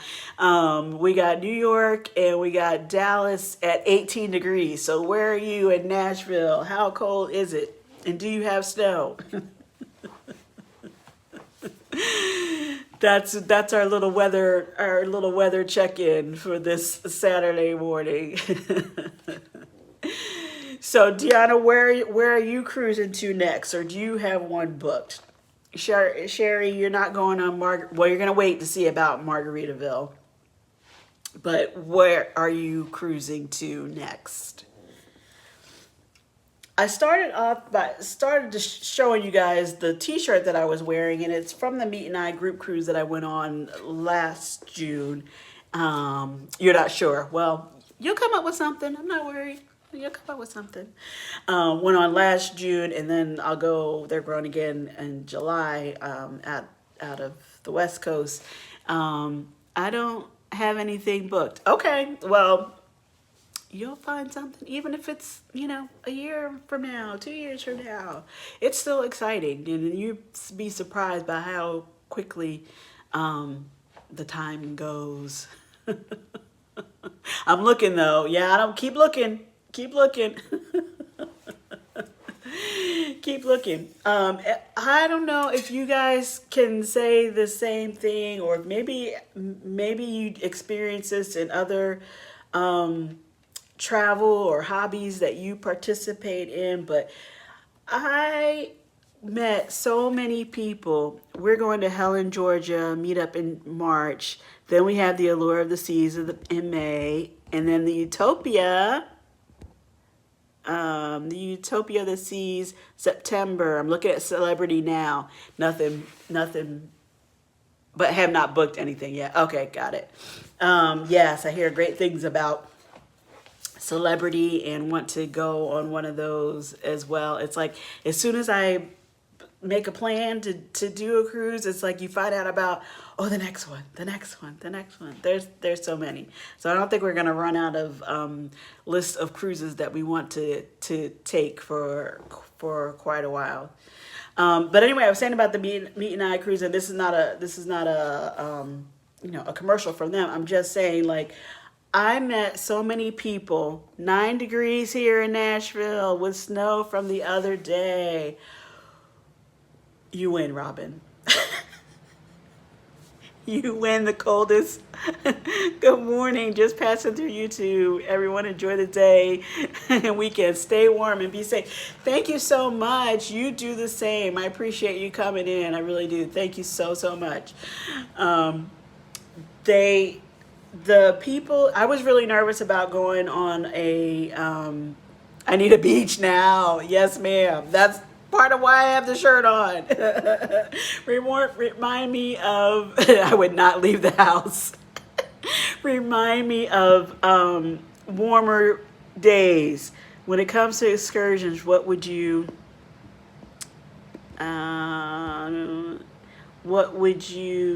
We got New York and we got Dallas at 18 degrees. So where are you in Nashville? How cold is it? And do you have snow? That's our little weather check-in for this Saturday morning. So Deanna, where are you cruising to next, or do you have one booked? Sherry, you're not going on well, you're gonna wait to see about Margaritaville, but where are you cruising to next? I started just showing you guys the T-shirt that I was wearing, and it's from the Meet and I group cruise that I went on last June. You're not sure? Well, you'll come up with something. I'm not worried. You'll come up with something. Went on last June, and then I'll go. They're growing again in July out of the West Coast. I don't have anything booked. Okay, well, you'll find something, even if it's, a year from now, 2 years from now. It's still exciting, and you'd be surprised by how quickly the time goes. I'm looking though. Yeah, I don't keep looking. Keep looking. Keep looking. I don't know if you guys can say the same thing, or maybe you experience this in other travel or hobbies that you participate in, but I met so many people. We're going to Helen, Georgia, meet up in March. Then we have the Allure of the Seas in May, and then the Utopia of the Seas, September. I'm looking at Celebrity now. Nothing, but have not booked anything yet. Okay, got it. Yes, I hear great things about Celebrity and want to go on one of those as well. It's like as soon as I make a plan to do a cruise, it's like you find out about, oh, the next one. There's so many. So I don't think we're gonna run out of list of cruises that we want to take for quite a while. But anyway, I was saying about the Meet and I cruise, and this is not a commercial from them. I'm just saying, like, I met so many people. 9 degrees here in Nashville with snow from the other day. You win, Robin. You win the coldest. Good morning. Just passing through YouTube. Everyone enjoy the day and weekend. Stay warm and be safe. Thank you so much. You do the same. I appreciate you coming in. I really do. Thank you so much. The people, I was really nervous about going on I need a beach now. Yes, ma'am. That's part of why I have the shirt on. Remind me of, I would not leave the house. Remind me of warmer days. When it comes to excursions, what would you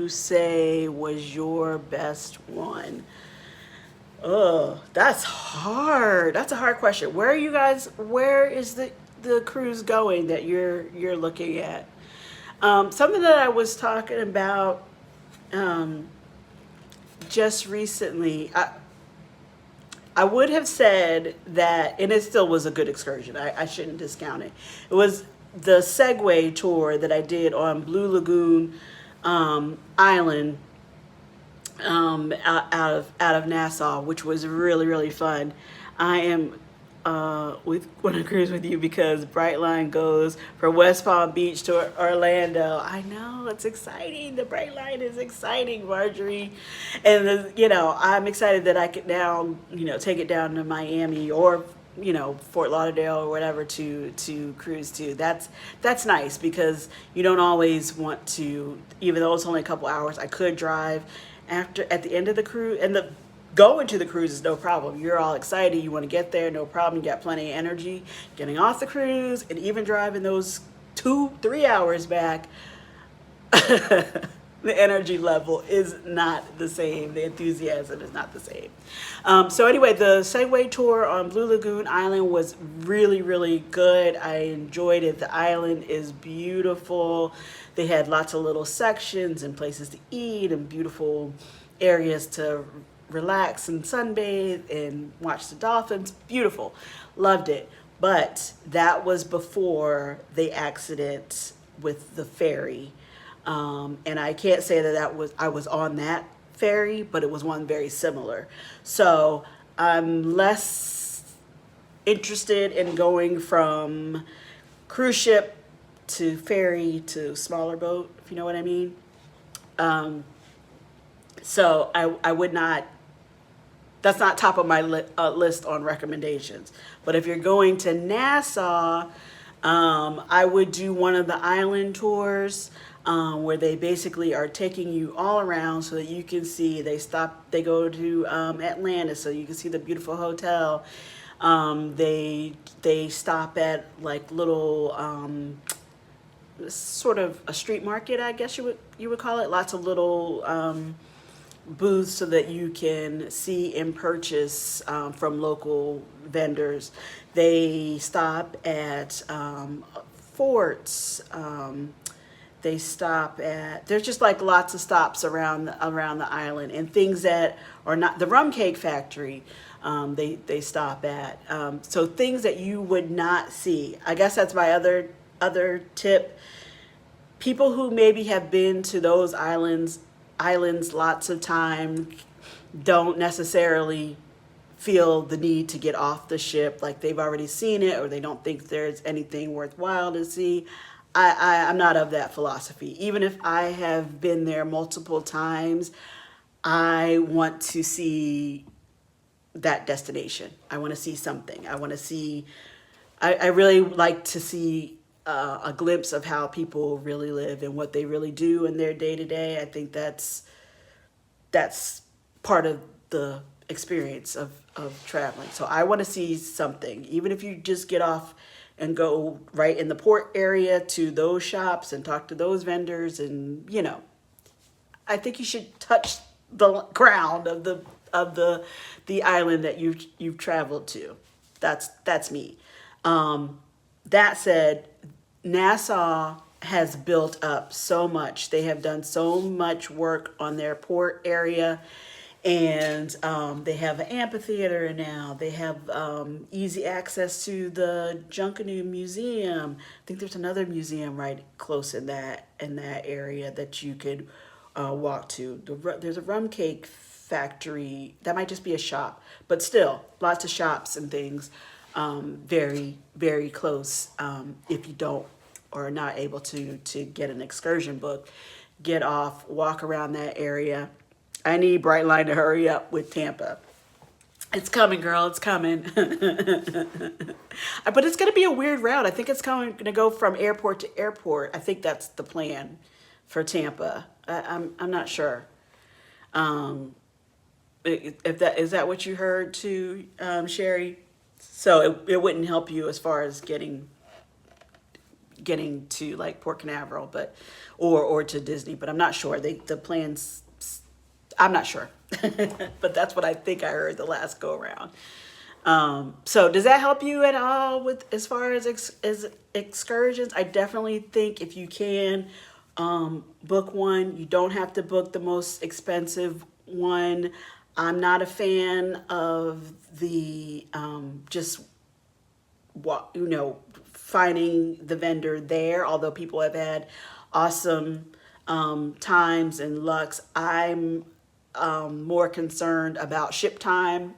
say was your best one? Oh, that's hard. That's a hard question. Where is the cruise going that you're looking at? Something that I was talking about just recently, I would have said that, and it still was a good excursion. I shouldn't discount it. It was the Segway tour that I did on Blue Lagoon Island, out of Nassau, which was really fun. I am want to cruise with you because Brightline goes from West Palm Beach to Orlando. I know, it's exciting. The Brightline is exciting, Marjorie. And I'm excited that I could now, take it down to Miami or Fort Lauderdale or whatever to cruise to. That's nice because you don't always want to, even though it's only a couple hours. I could drive at the end of the cruise, and going to the cruise is no problem. You're all excited. You want to get there, no problem. You got plenty of energy. Getting off the cruise and even driving those 2-3 hours back, The energy level is not the same. The enthusiasm is not the same. So anyway, the Segway tour on Blue Lagoon Island was really, really good. I enjoyed it. The island is beautiful. They had lots of little sections and places to eat and beautiful areas to relax and sunbathe and watch the dolphins. Beautiful. Loved it. But that was before the accident with the ferry. And I can't say that I was on that ferry, but it was one very similar. So I'm less interested in going from cruise ship to ferry to smaller boat, if you know what I mean. So I would not, that's not top of my list on recommendations. But if you're going to Nassau, I would do one of the island tours where they basically are taking you all around so that you can see. They go to Atlantis so you can see the beautiful hotel. They stop at like little sort of a street market, I guess you would call it. Lots of little booths so that you can see and purchase from local vendors. They stop at forts. They stop at, there's just like lots of stops around the island, and things that are not the rum cake factory. They stop at, so things that you would not see. I guess that's my other tip. People who maybe have been to those islands lots of time don't necessarily feel the need to get off the ship, like they've already seen it or they don't think there's anything worthwhile to see. I'm not of that philosophy. Even if I have been there multiple times, I want to see that destination. I want to see something. I really like to see a glimpse of how people really live and what they really do in their day to day. I think that's part of the experience of traveling. So I want to see something, even if you just get off and go right in the port area to those shops and talk to those vendors, and I think you should touch the ground of the island that you've traveled to. That's me. That said, Nassau has built up so much. They have done so much work on their port area, and they have an amphitheater now. They have easy access to the Junkanoo Museum. I think there's another museum right close in that area that you could walk to. There's a rum cake factory. That might just be a shop, but still lots of shops and things very, very close. If you don't or are not able to get an excursion book, get off, walk around that area. I need Brightline to hurry up with Tampa. It's coming, girl. It's coming. But it's going to be a weird route. I think it's going to go from airport to airport. I think that's the plan for Tampa. I'm not sure. If that is that what you heard too, Sherry? So it wouldn't help you as far as getting to like Port Canaveral, but or to Disney. But I'm not sure. The plans. I'm not sure, but that's what I think I heard the last go around. So does that help you at all with as far as excursions? I definitely think if you can book one, you don't have to book the most expensive one. I'm not a fan of the finding the vendor there, although people have had awesome times and lucks. I'm more concerned about ship time.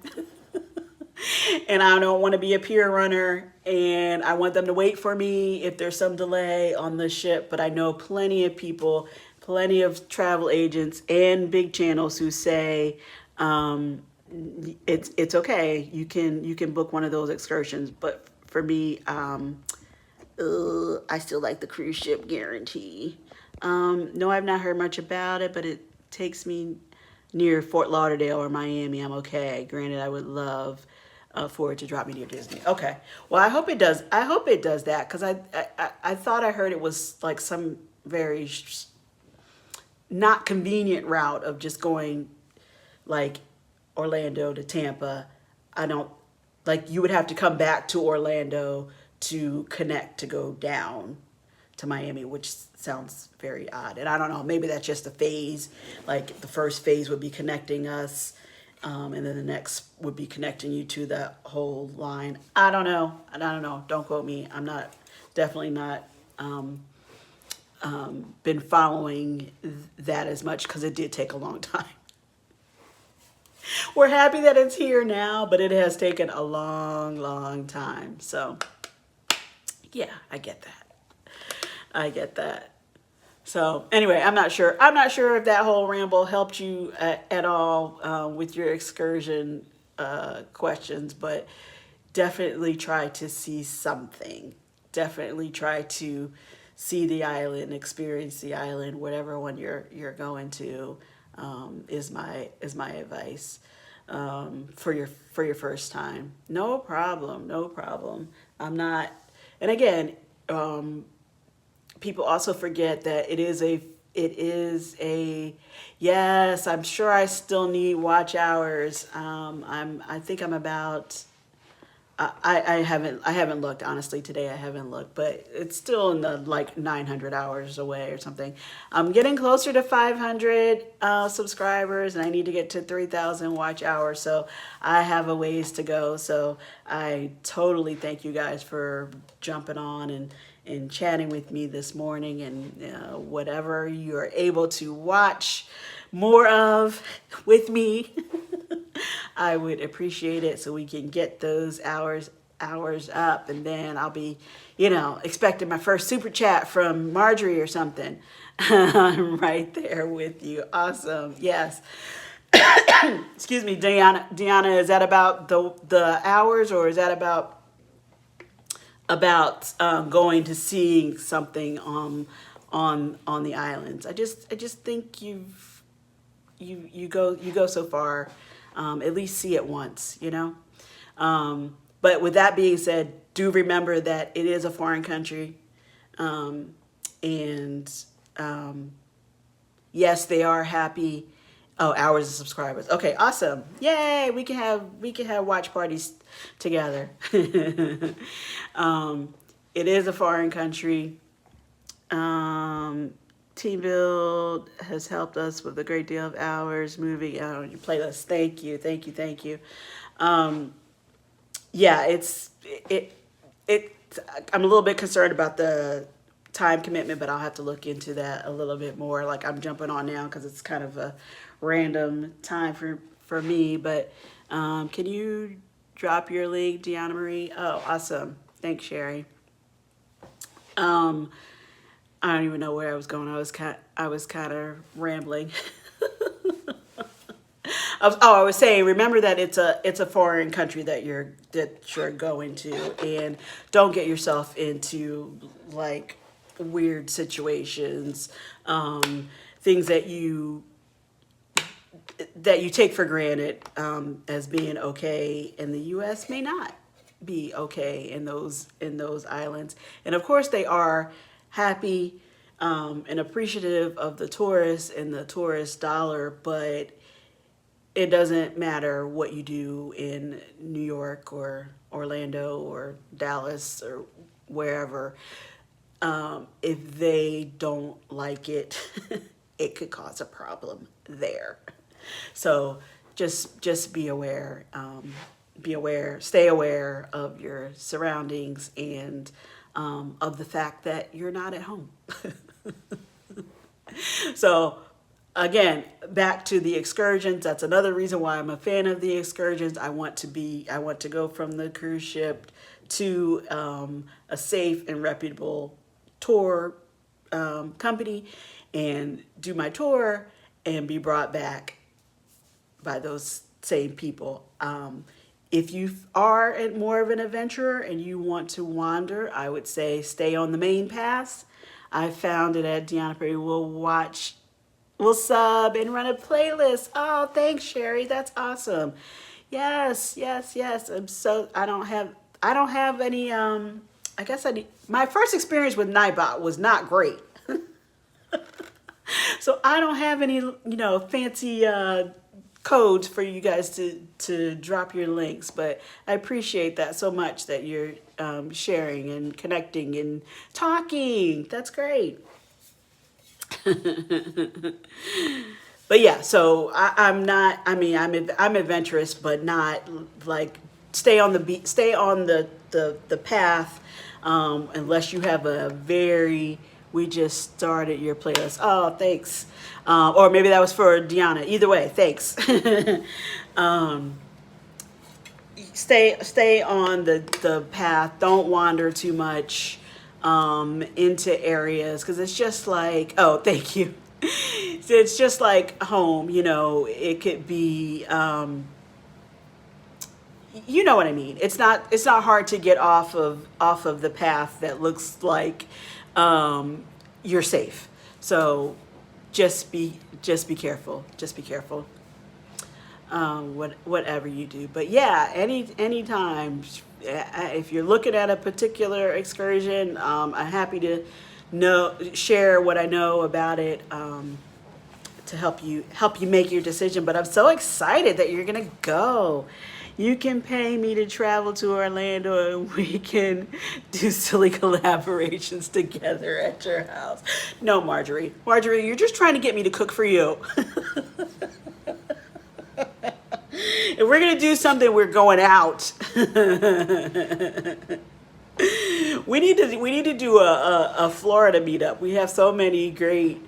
And I don't want to be a pier runner, and I want them to wait for me if there's some delay on the ship. But I know plenty of people, plenty of travel agents and big channels who say it's okay. You can book one of those excursions. But for me, I still like the cruise ship guarantee. No, I've not heard much about it, but it takes me near Fort Lauderdale or Miami. I'm okay. Granted, I would love for it to drop me near Disney. Okay. Well, I hope it does. I hope it does that, because I thought I heard it was like some very not convenient route of just going like Orlando to Tampa. I don't like you would have to come back to Orlando to connect to go down to Miami, which sounds very odd. And I don't know, maybe that's just a phase. Like the first phase would be connecting us, and then the next would be connecting you to the whole line. I don't know. I don't know. Don't quote me. I'm not, definitely not been following that as much because it did take a long time. We're happy that it's here now, but it has taken a long, long time. So yeah, I get that. I get that. So anyway, I'm not sure. I'm not sure if that whole ramble helped you at all with your excursion questions, but definitely try to see something. Definitely try to see the island, experience the island, whatever one you're going to is my advice for your first time. No problem, no problem. I'm not, and again. People also forget that it is a yes, I'm sure I still need watch hours. I think I'm about I haven't looked honestly today. I haven't looked, but it's still in the like 900 hours away or something. I'm getting closer to 500 subscribers, and I need to get to 3,000 watch hours. So I have a ways to go. So I totally thank you guys for jumping on and chatting with me this morning, and whatever you're able to watch more of with me. I would appreciate it so we can get those hours up, and then I'll be, expecting my first super chat from Marjorie or something. I'm right there with you. Awesome. Yes. Excuse me, Deanna, is that about the hours, or is that about going to seeing something on the islands? I just think you go so far. At least see it once, But with that being said, do remember that it is a foreign country. And yes, they are happy. Oh, hours of subscribers. Okay, awesome. Yay, we can have watch parties together. It is a foreign country. Team Build has helped us with a great deal of hours moving out on your playlist. Thank you. Yeah, I'm a little bit concerned about the time commitment, but I'll have to look into that a little bit more. Like I'm jumping on now because it's kind of a random time for me. But can you drop your link, Deanna Marie? Oh, awesome. Thanks, Sherry. I don't even know where I was going. I was kind of rambling. I was saying, remember that it's a foreign country that you're going to, and don't get yourself into like weird situations, things that you take for granted as being okay in the U.S. may not be okay in those islands, and of course they are happy and appreciative of the tourists and the tourist dollar, but it doesn't matter what you do in New York or Orlando or Dallas or wherever. If they don't like it, it could cause a problem there. So just be aware. Stay aware of your surroundings and of the fact that you're not at home. So again, back to the excursions. That's another reason why I'm a fan of the excursions. I want to go from the cruise ship to a safe and reputable tour company and do my tour and be brought back by those same people. If you are more of an adventurer and you want to wander, I would say stay on the main pass. I found it at Deanna Perry. We'll sub and run a playlist. Oh, thanks, Sherry. That's awesome. Yes. I don't have any, my first experience with Nightbot was not great. So I don't have any, fancy codes for you guys to drop your links, but I appreciate that so much that you're sharing and connecting and talking. That's great. But yeah, so I'm not. I mean, I'm adventurous, but not like stay on the path, unless you have a very. We just started your playlist. Oh, thanks. Or maybe that was for Deanna. Either way, thanks. um, stay on the path. Don't wander too much into areas because it's just like, oh, thank you. It's just like home, it could be, you know what I mean. It's not hard to get off of the path that looks like you're safe. So just be careful. Just be careful. Whatever you do. But yeah, anytime if you're looking at a particular excursion, I'm happy to share what I know about it, to help you make your decision. But I'm so excited that you're gonna go. You can pay me to travel to Orlando and we can do silly collaborations together at your house. No, Marjorie. Marjorie, you're just trying to get me to cook for you. If we're gonna do something, we're going out. We need to do a Florida meetup. We have so many great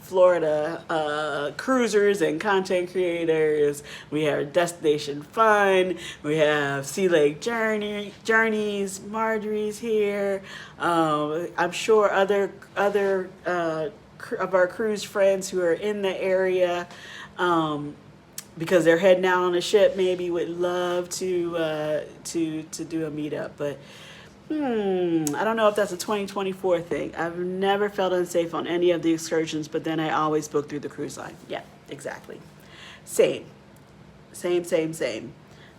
Florida cruisers and content creators. We have Destination Fun. We have Sea Lake Journeys. Marjorie's here. I'm sure other of our cruise friends who are in the area. Because they're heading out on a ship, maybe would love to do a meetup, but I don't know if that's a 2024 thing. I've never felt unsafe on any of the excursions, but then I always book through the cruise line. Yeah, exactly. Same.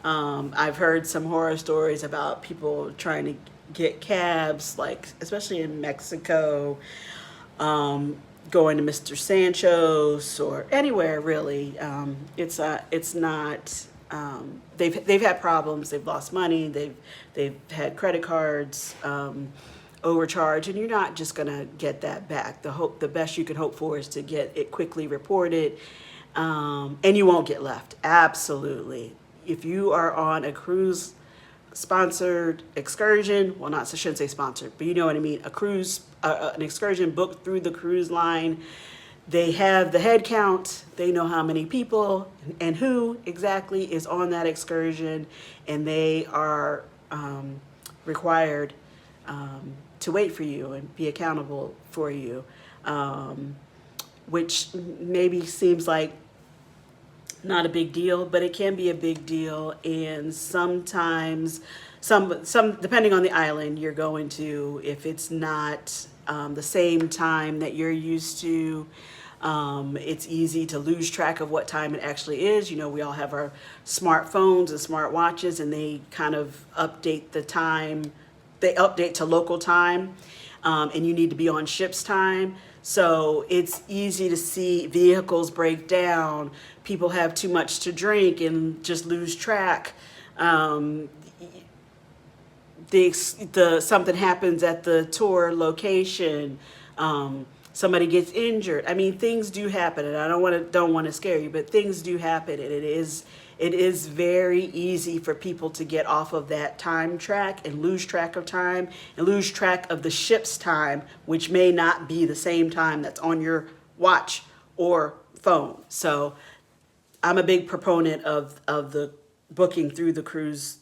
I've heard some horror stories about people trying to get cabs, like especially in Mexico. Going to Mr. Sancho's or anywhere really. It's not. They've had problems. They've lost money. They've had credit cards overcharged, and you're not just gonna get that back. The best you can hope for is to get it quickly reported, and you won't get left. Absolutely. If you are on a cruise sponsored excursion, well, I shouldn't say sponsored, but you know what I mean, an excursion booked through the cruise line, they have the head count, they know how many people and who exactly is on that excursion, and they are required to wait for you and be accountable for you, which maybe seems like not a big deal, but it can be a big deal. And sometimes some depending on the island you're going to, if it's not the same time that you're used to, it's easy to lose track of what time it actually is. We all have our smartphones and smart watches, and they kind of update the time. They update to local time, and you need to be on ship's time. So it's easy to see vehicles break down, people have too much to drink and just lose track. Something happens at the tour location. Somebody gets injured. I mean, things do happen, and I don't want to scare you, but things do happen, and it is very easy for people to get off of that time track and lose track of time and lose track of the ship's time, which may not be the same time that's on your watch or phone. So I'm a big proponent of the booking through the cruise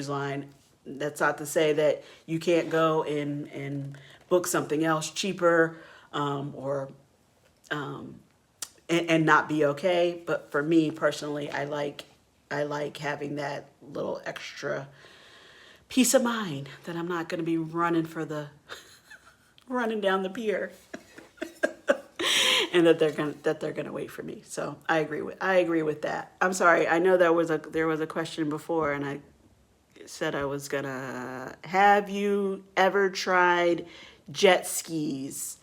line. That's not to say that you can't go and book something else cheaper, or and not be okay. But for me personally, I like having that little extra peace of mind that I'm not going to be running down the pier, and that they're gonna wait for me. So I agree with that. I'm sorry. I know there was a question before, and I said I was gonna. Have you ever tried jet skis?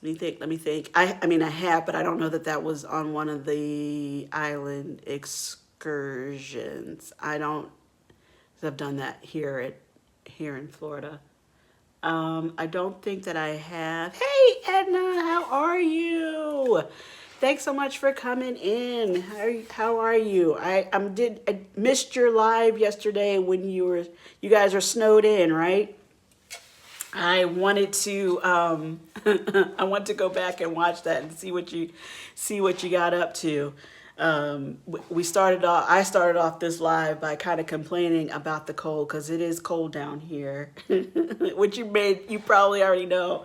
Let me think. I mean, I have, but I don't know that that was on one of the island excursions. I don't, 'cause I've done that here in Florida. I don't think that I have. Hey, Edna, how are you? Thanks so much for coming in. How are you? I missed your live yesterday when you guys were snowed in, right? I wanted to I want to go back and watch that and see what you got up to. I started off this live by kind of complaining about the cold because it is cold down here, which you probably already know.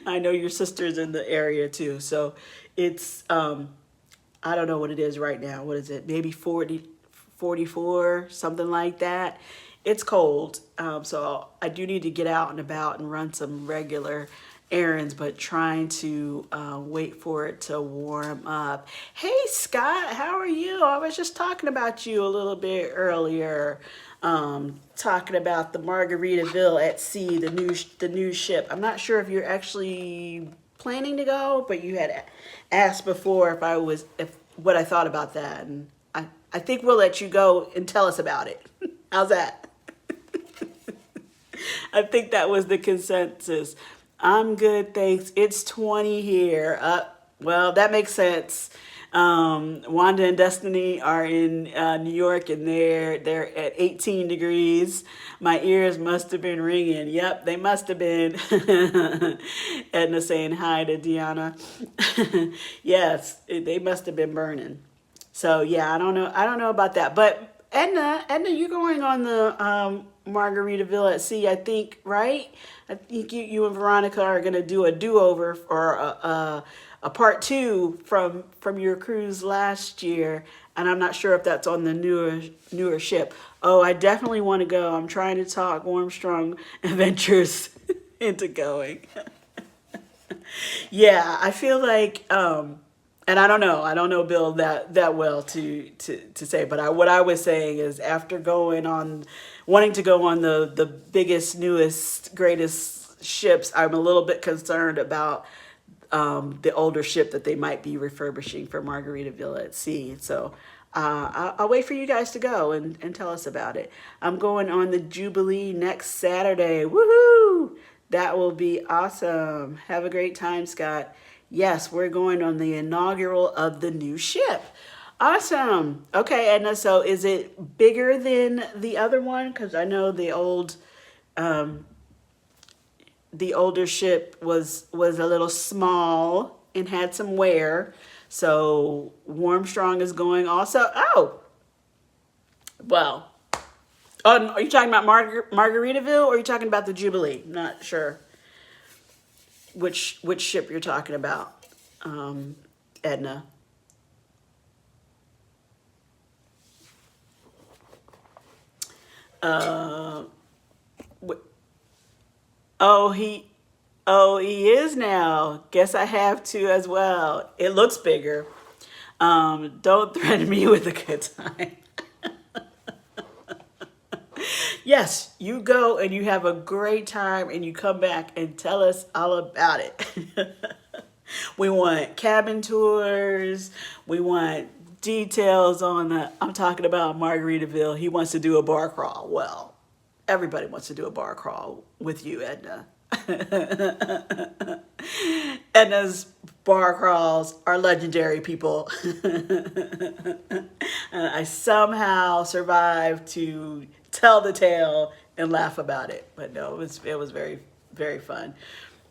I know your sister's in the area too, so it's I don't know what it is right now. What is it? Maybe 40, 44, something like that. It's cold, so I do need to get out and about and run some regular errands, but trying to wait for it to warm up. Hey, Scott, how are you? I was just talking about you a little bit earlier, talking about the Margaritaville at Sea, the new ship. I'm not sure if you're actually planning to go, but you had asked before if what I thought about that, and I think we'll let you go and tell us about it. How's that? I think that was the consensus. I'm good, thanks. It's 20 here. Well, that makes sense. Wanda and Destiny are in New York, and they're at 18 degrees. My ears must have been ringing. Yep, they must have been. Edna saying hi to Deanna. Yes, they must have been burning. So yeah, I don't know. I don't know about that, but Edna, you're going on the Margaritaville at Sea, I think, right? I think you and Veronica are going to do a do-over or a part two from your cruise last year, and I'm not sure if that's on the newer ship. Oh, I definitely want to go. I'm trying to talk Warmstrong Adventures into going. Yeah, I feel like and I don't know Bill that well to say, but what I was saying is after wanting to go on the biggest, newest, greatest ships, I'm a little bit concerned about the older ship that they might be refurbishing for Margaritaville at Sea. So I'll wait for you guys to go and tell us about it. I'm going on the Jubilee next Saturday. Woohoo! That will be awesome. Have a great time, Scott. Yes, we're going on the inaugural of the new ship. Awesome. Okay, Edna, so is it bigger than the other one? Because I know the older ship was a little small and had some wear. So Warmstrong is going also. Oh, well. Oh, are you talking about Margaritaville or are you talking about the Jubilee? Not sure which ship you're talking about, Edna. Uh, oh, he is now. Guess I have to as well. It looks bigger. Don't threaten me with a good time. Yes, you go and you have a great time and you come back and tell us all about it. We want cabin tours. We want details on I'm talking about Margaritaville. He wants to do a bar crawl. Well, everybody wants to do a bar crawl with you, Edna. Edna's bar crawls are legendary, people. I somehow survived to tell the tale and laugh about it. But no, it was very, very fun.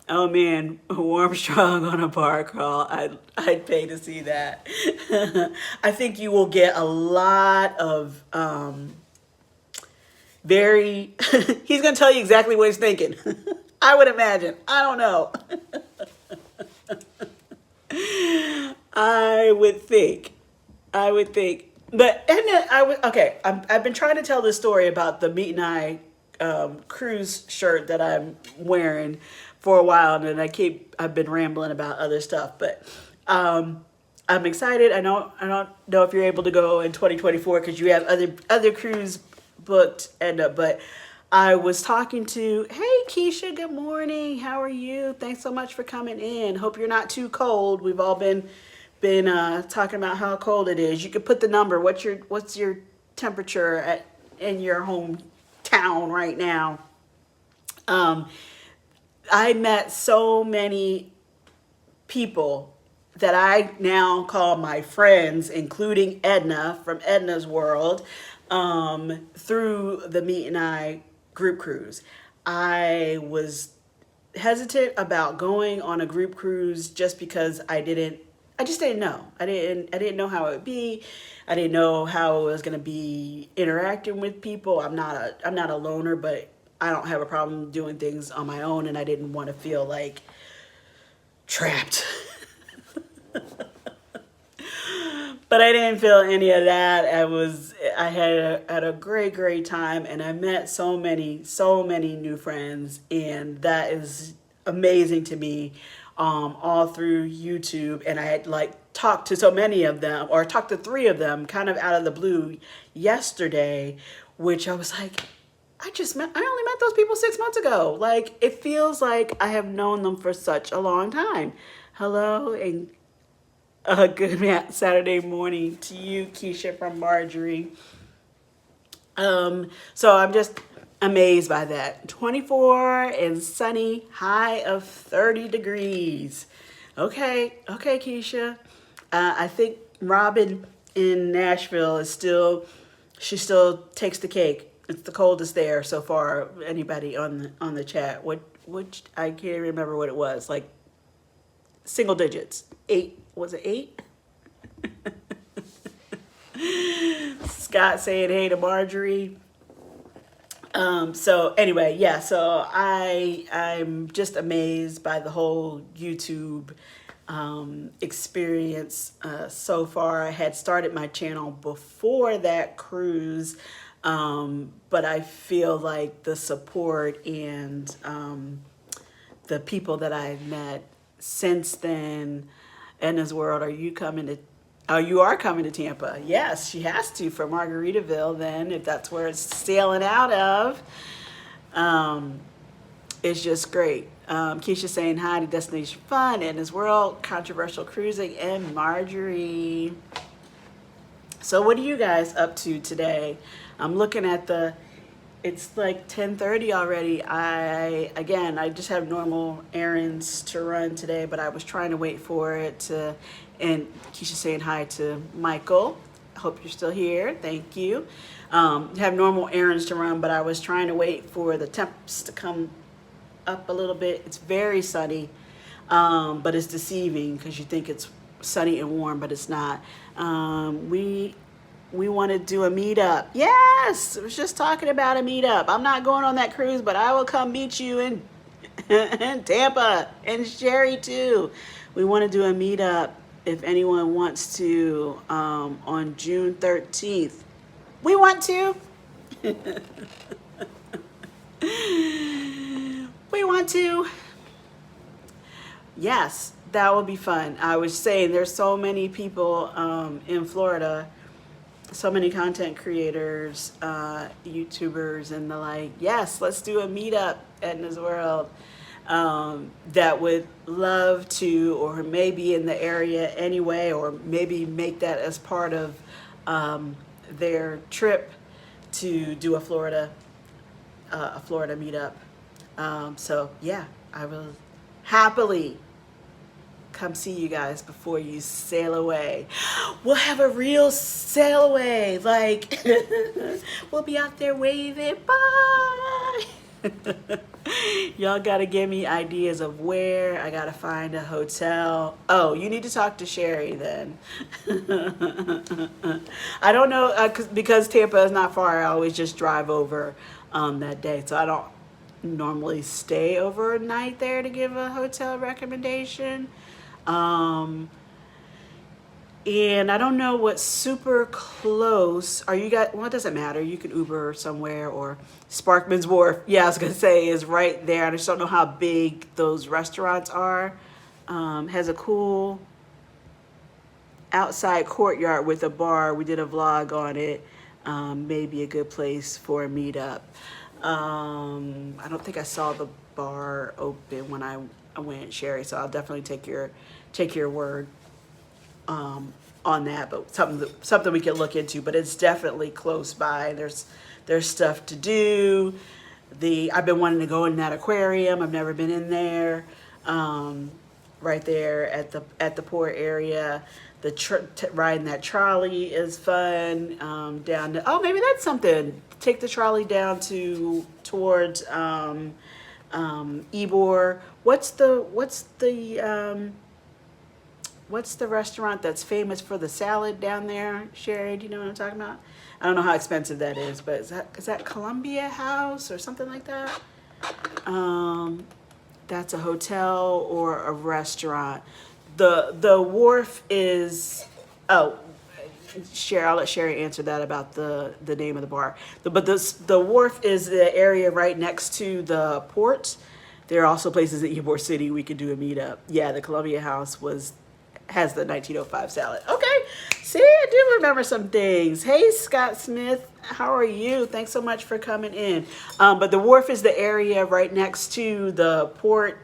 Oh man, Warmstrong on a bar crawl. I'd pay to see that. I think you will get a lot of very he's gonna tell you exactly what he's thinking. I would imagine. I don't know. I would think. But I've been trying to tell this story about the Meet and I cruise shirt that I'm wearing for a while, and I've been rambling about other stuff, but I'm excited. I don't know if you're able to go in 2024 because you have other cruise booked, but I was talking to, hey Keisha, good morning. How are you? Thanks so much for coming in. Hope you're not too cold. We've all been talking about how cold it is. You could put the number. What's your temperature in your hometown right now? Um, I met so many people that I now call my friends, including Edna from Edna's World, through the Meet and I group cruise. I was hesitant about going on a group cruise just because I just didn't know. I didn't know how it would be. I didn't know how it was going to be interacting with people. I'm not a loner, but I don't have a problem doing things on my own, and I didn't want to feel like trapped. But I didn't feel any of that. I had a great time, and I met so many new friends, and that is amazing to me. All through YouTube, and I had like talked to so many of them, or talked to three of them, kind of out of the blue yesterday, which I was like, I only met those people 6 months ago. Like, it feels like I have known them for such a long time. Hello, and good Saturday morning to you, Keisha from Marjorie. So I'm just amazed by that. 24 and sunny, high of 30 degrees. Okay, Keisha. I think Robin in Nashville she still takes the cake. It's the coldest there so far. Anybody on the chat? Which I can't remember what it was. Like single digits. 8, was it 8? Scott saying hey to Marjorie. So anyway, yeah, so I'm just amazed by the whole YouTube experience so far. I had started my channel before that cruise, but I feel like the support and the people that I've met since then. Edna's World, are you coming to? Oh, you are coming to Tampa. Yes, she has to for Margaritaville then, if that's where it's sailing out of. It's just great. Keisha saying hi to Destination Fun, Edna's World, Controversial Cruising, and Marjorie. So what are you guys up to today? I'm looking at it's like 10:30 already. I just have normal errands to run today, but I was trying to wait for it to, and Keisha saying hi to Michael. Hope you're still here. Thank you. Have normal errands to run, but I was trying to wait for the temps to come up a little bit. It's very sunny, but it's deceiving because you think it's sunny and warm, but it's not. We want to do a meetup. Yes, I was just talking about a meetup. I'm not going on that cruise, but I will come meet you in, in Tampa, and Sherry too. We want to do a meetup if anyone wants to on June 13th. We want to. We want to. Yes, that would be fun. I was saying there's so many people in Florida, so many content creators, YouTubers, and the like. Yes, let's do a meetup at Edna's World. That would love to, or maybe in the area anyway, or maybe make that as part of their trip to do a Florida meetup. So yeah, I will happily come see you guys before you sail away. We'll have a real sail away. Like, we'll be out there waving. Bye. Y'all gotta give me ideas of where. I gotta find a hotel. Oh, you need to talk to Sherry then. I don't know, because Tampa is not far. I always just drive over that day. So I don't normally stay overnight there to give a hotel recommendation. And I don't know what's super close. Are you guys, well, it doesn't matter. You can Uber somewhere, or Sparkman's Wharf. Yeah, I was going to say is right there. I just don't know how big those restaurants are. Has a cool outside courtyard with a bar. We did a vlog on it. Maybe a good place for a meetup. I don't think I saw the bar open when I went, Sherry. So I'll definitely take your word on that. But something we can look into. But it's definitely close by. There's stuff to do. I've been wanting to go in that aquarium. I've never been in there. Right there at the port area. Riding that trolley is fun. Down to, oh, maybe that's something. Take the trolley down towards Ybor. What's the restaurant that's famous for the salad down there, Sherry? Do you know what I'm talking about? I don't know how expensive that is, but is that Columbia House or something like that? That's a hotel or a restaurant. The wharf is, oh, Sherry, I'll let Sherry answer that about the name of the bar. But the wharf is the area right next to the port. There are also places in Ybor City we could do a meetup. Yeah, the Columbia House has the 1905 salad. Okay, see, I do remember some things. Hey, Scott Smith, how are you? Thanks so much for coming in. But the wharf is the area right next to the port,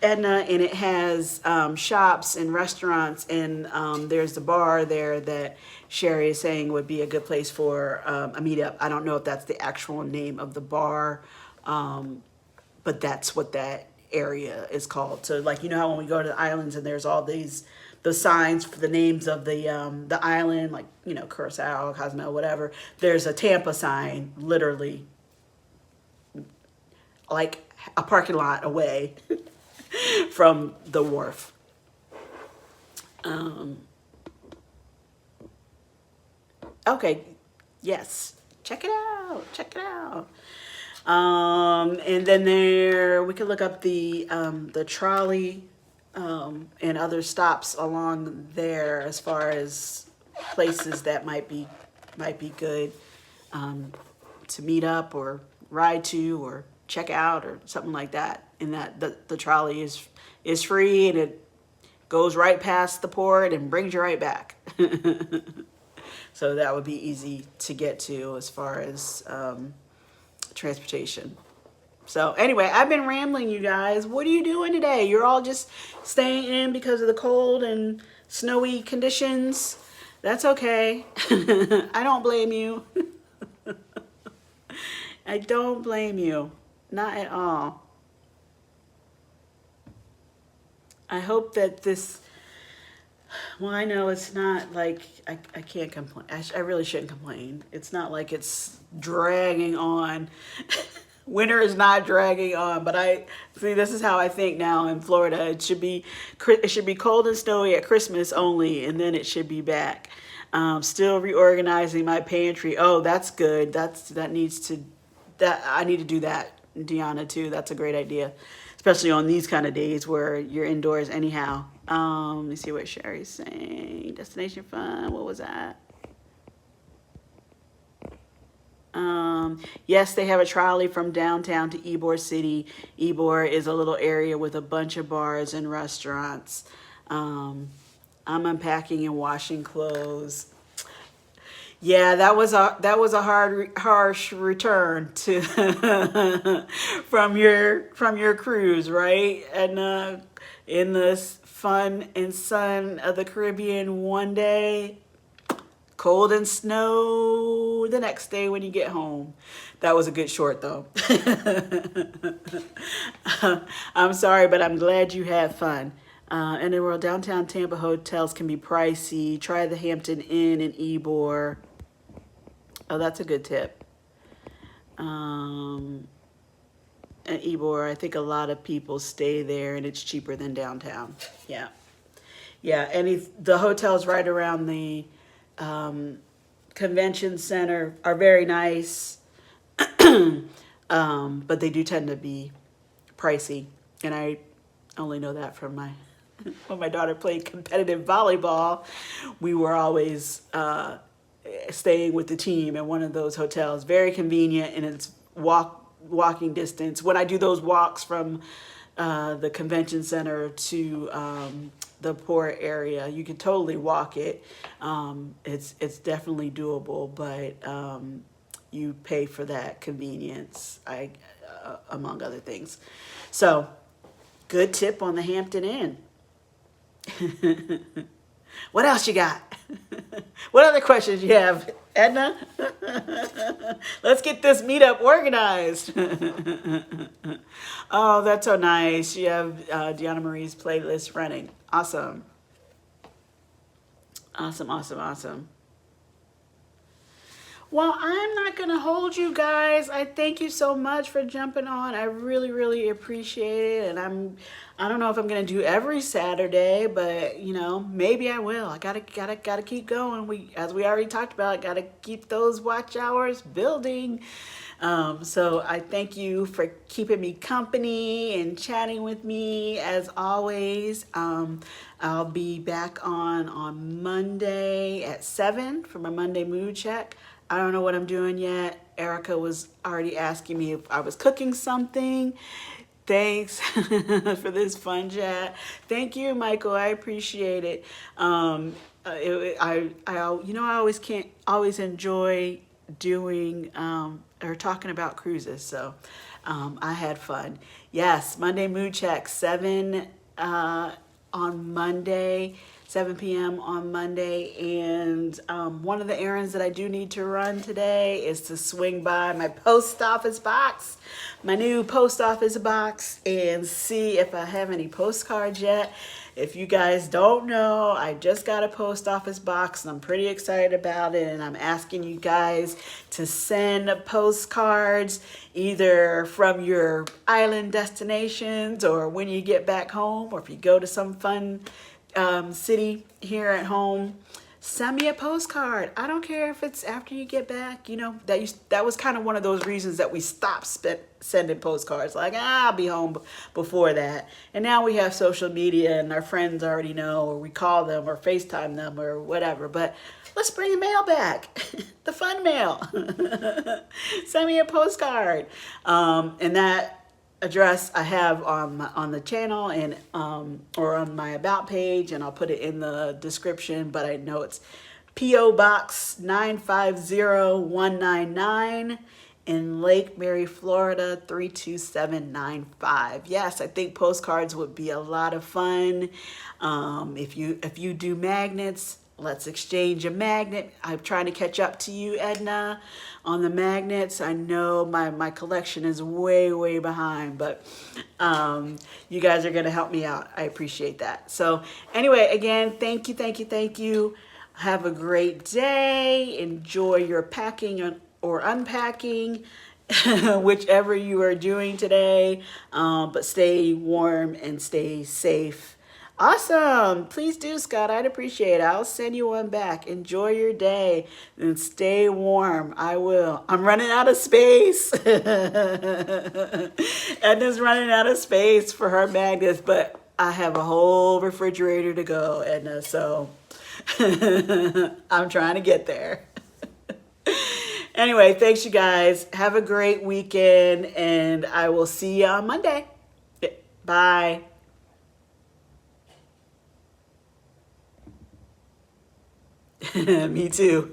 Edna, and it has shops and restaurants, and there's the bar there that Sherry is saying would be a good place for a meetup. I don't know if that's the actual name of the bar, but that's what that area is called. So, like, you know how when we go to the islands and there's all the signs for the names of the island, like, you know, Curacao, Cozumel, whatever. There's a Tampa sign, literally, like a parking lot away from the wharf. Okay, yes, check it out. Check it out. And then we can look up the trolley and other stops along there as far as places that might be good to meet up or ride to or check out or something like that. And that the trolley is free, and it goes right past the port and brings you right back. So that would be easy to get to as far as transportation. So anyway, I've been rambling, you guys. What are you doing today? You're all just staying in because of the cold and snowy conditions. That's okay. I don't blame you. I don't blame you. Not at all. I hope that this, well, I know it's not like, I can't complain. I really shouldn't complain. It's not like it's dragging on. Winter is not dragging on, but this is how I think now in Florida. It should be cold and snowy at Christmas only, and then it should be back. Still reorganizing my pantry. Oh, that's good. I need to do that, Deanna, too. That's a great idea, especially on these kind of days where you're indoors anyhow. Let me see what Sherry's saying. Destination fun. What was that? Yes, they have a trolley from downtown to Ybor City. Ybor is a little area with a bunch of bars and restaurants. I'm unpacking and washing clothes. Yeah, that was a harsh return to from your cruise, right? And in the fun and sun of the Caribbean one day, cold and snow the next day when you get home. That was a good short, though. I'm sorry, but I'm glad you had fun. And the world downtown Tampa hotels can be pricey. Try the Hampton Inn in Ybor. Oh, that's a good tip. And Ybor, I think a lot of people stay there, and it's cheaper than downtown. Yeah, yeah. And the hotels right around the convention center are very nice, but they do tend to be pricey. And I only know that from when my daughter played competitive volleyball. We were always staying with the team in one of those hotels. Very convenient, and it's walking distance. When I do those walks from the convention center to the port area, you can totally walk it. It's definitely doable, but you pay for that convenience, among other things. So, good tip on the Hampton Inn. What else you got? What other questions you have, Edna? Let's get this meetup organized. Oh, that's so nice. You have Deanna Marie's playlist running. Awesome. Awesome, awesome, awesome. Well, I'm not going to hold you guys. I thank you so much for jumping on. I really, really appreciate it. And I don't know if I'm going to do every Saturday, but you know, maybe I will. I gotta keep going. As we already talked about, got to keep those watch hours building. So I thank you for keeping me company and chatting with me as always. I'll be back on Monday at 7 for my Monday mood check. I don't know what I'm doing yet. Erica was already asking me if I was cooking something. Thanks for this fun chat. Thank you, Michael. I appreciate it. I always can't always enjoy doing or talking about cruises. So I had fun. Yes, Monday mood check 7 on Monday. 7 p.m. on Monday, and one of the errands that I do need to run today is to swing by my post office box, my new post office box, and see if I have any postcards yet. If you guys don't know, I just got a post office box and I'm pretty excited about it, and I'm asking you guys to send postcards either from your island destinations or when you get back home, or if you go to some fun city here at home, send me a postcard. I don't care if it's after you get back. You know, that was kind of one of those reasons that we stopped sending postcards. Like, I'll be home before that. And now we have social media and our friends already know, or we call them or FaceTime them or whatever. But let's bring the mail back, the fun mail. Send me a postcard. And that address I have on the channel and or on my about page, and I'll put it in the description, but I know it's P.O. Box 950199 in Lake Mary, Florida 32795. Yes, I think postcards would be a lot of fun. If you do magnets, let's exchange a magnet. I'm trying to catch up to you, Edna, on the magnets. I know my collection is way behind, but you guys are going to help me out. I appreciate that. So anyway, again, thank you. Have a great day. Enjoy your packing or unpacking, whichever you are doing today. But stay warm and stay safe. Awesome. Please do, Scott. I'd appreciate it. I'll send you one back. Enjoy your day and stay warm. I will. I'm running out of space. Edna's running out of space for her magnets, but I have a whole refrigerator to go, Edna. So I'm trying to get there. Anyway, thanks, you guys. Have a great weekend, and I will see you on Monday. Bye. Me too.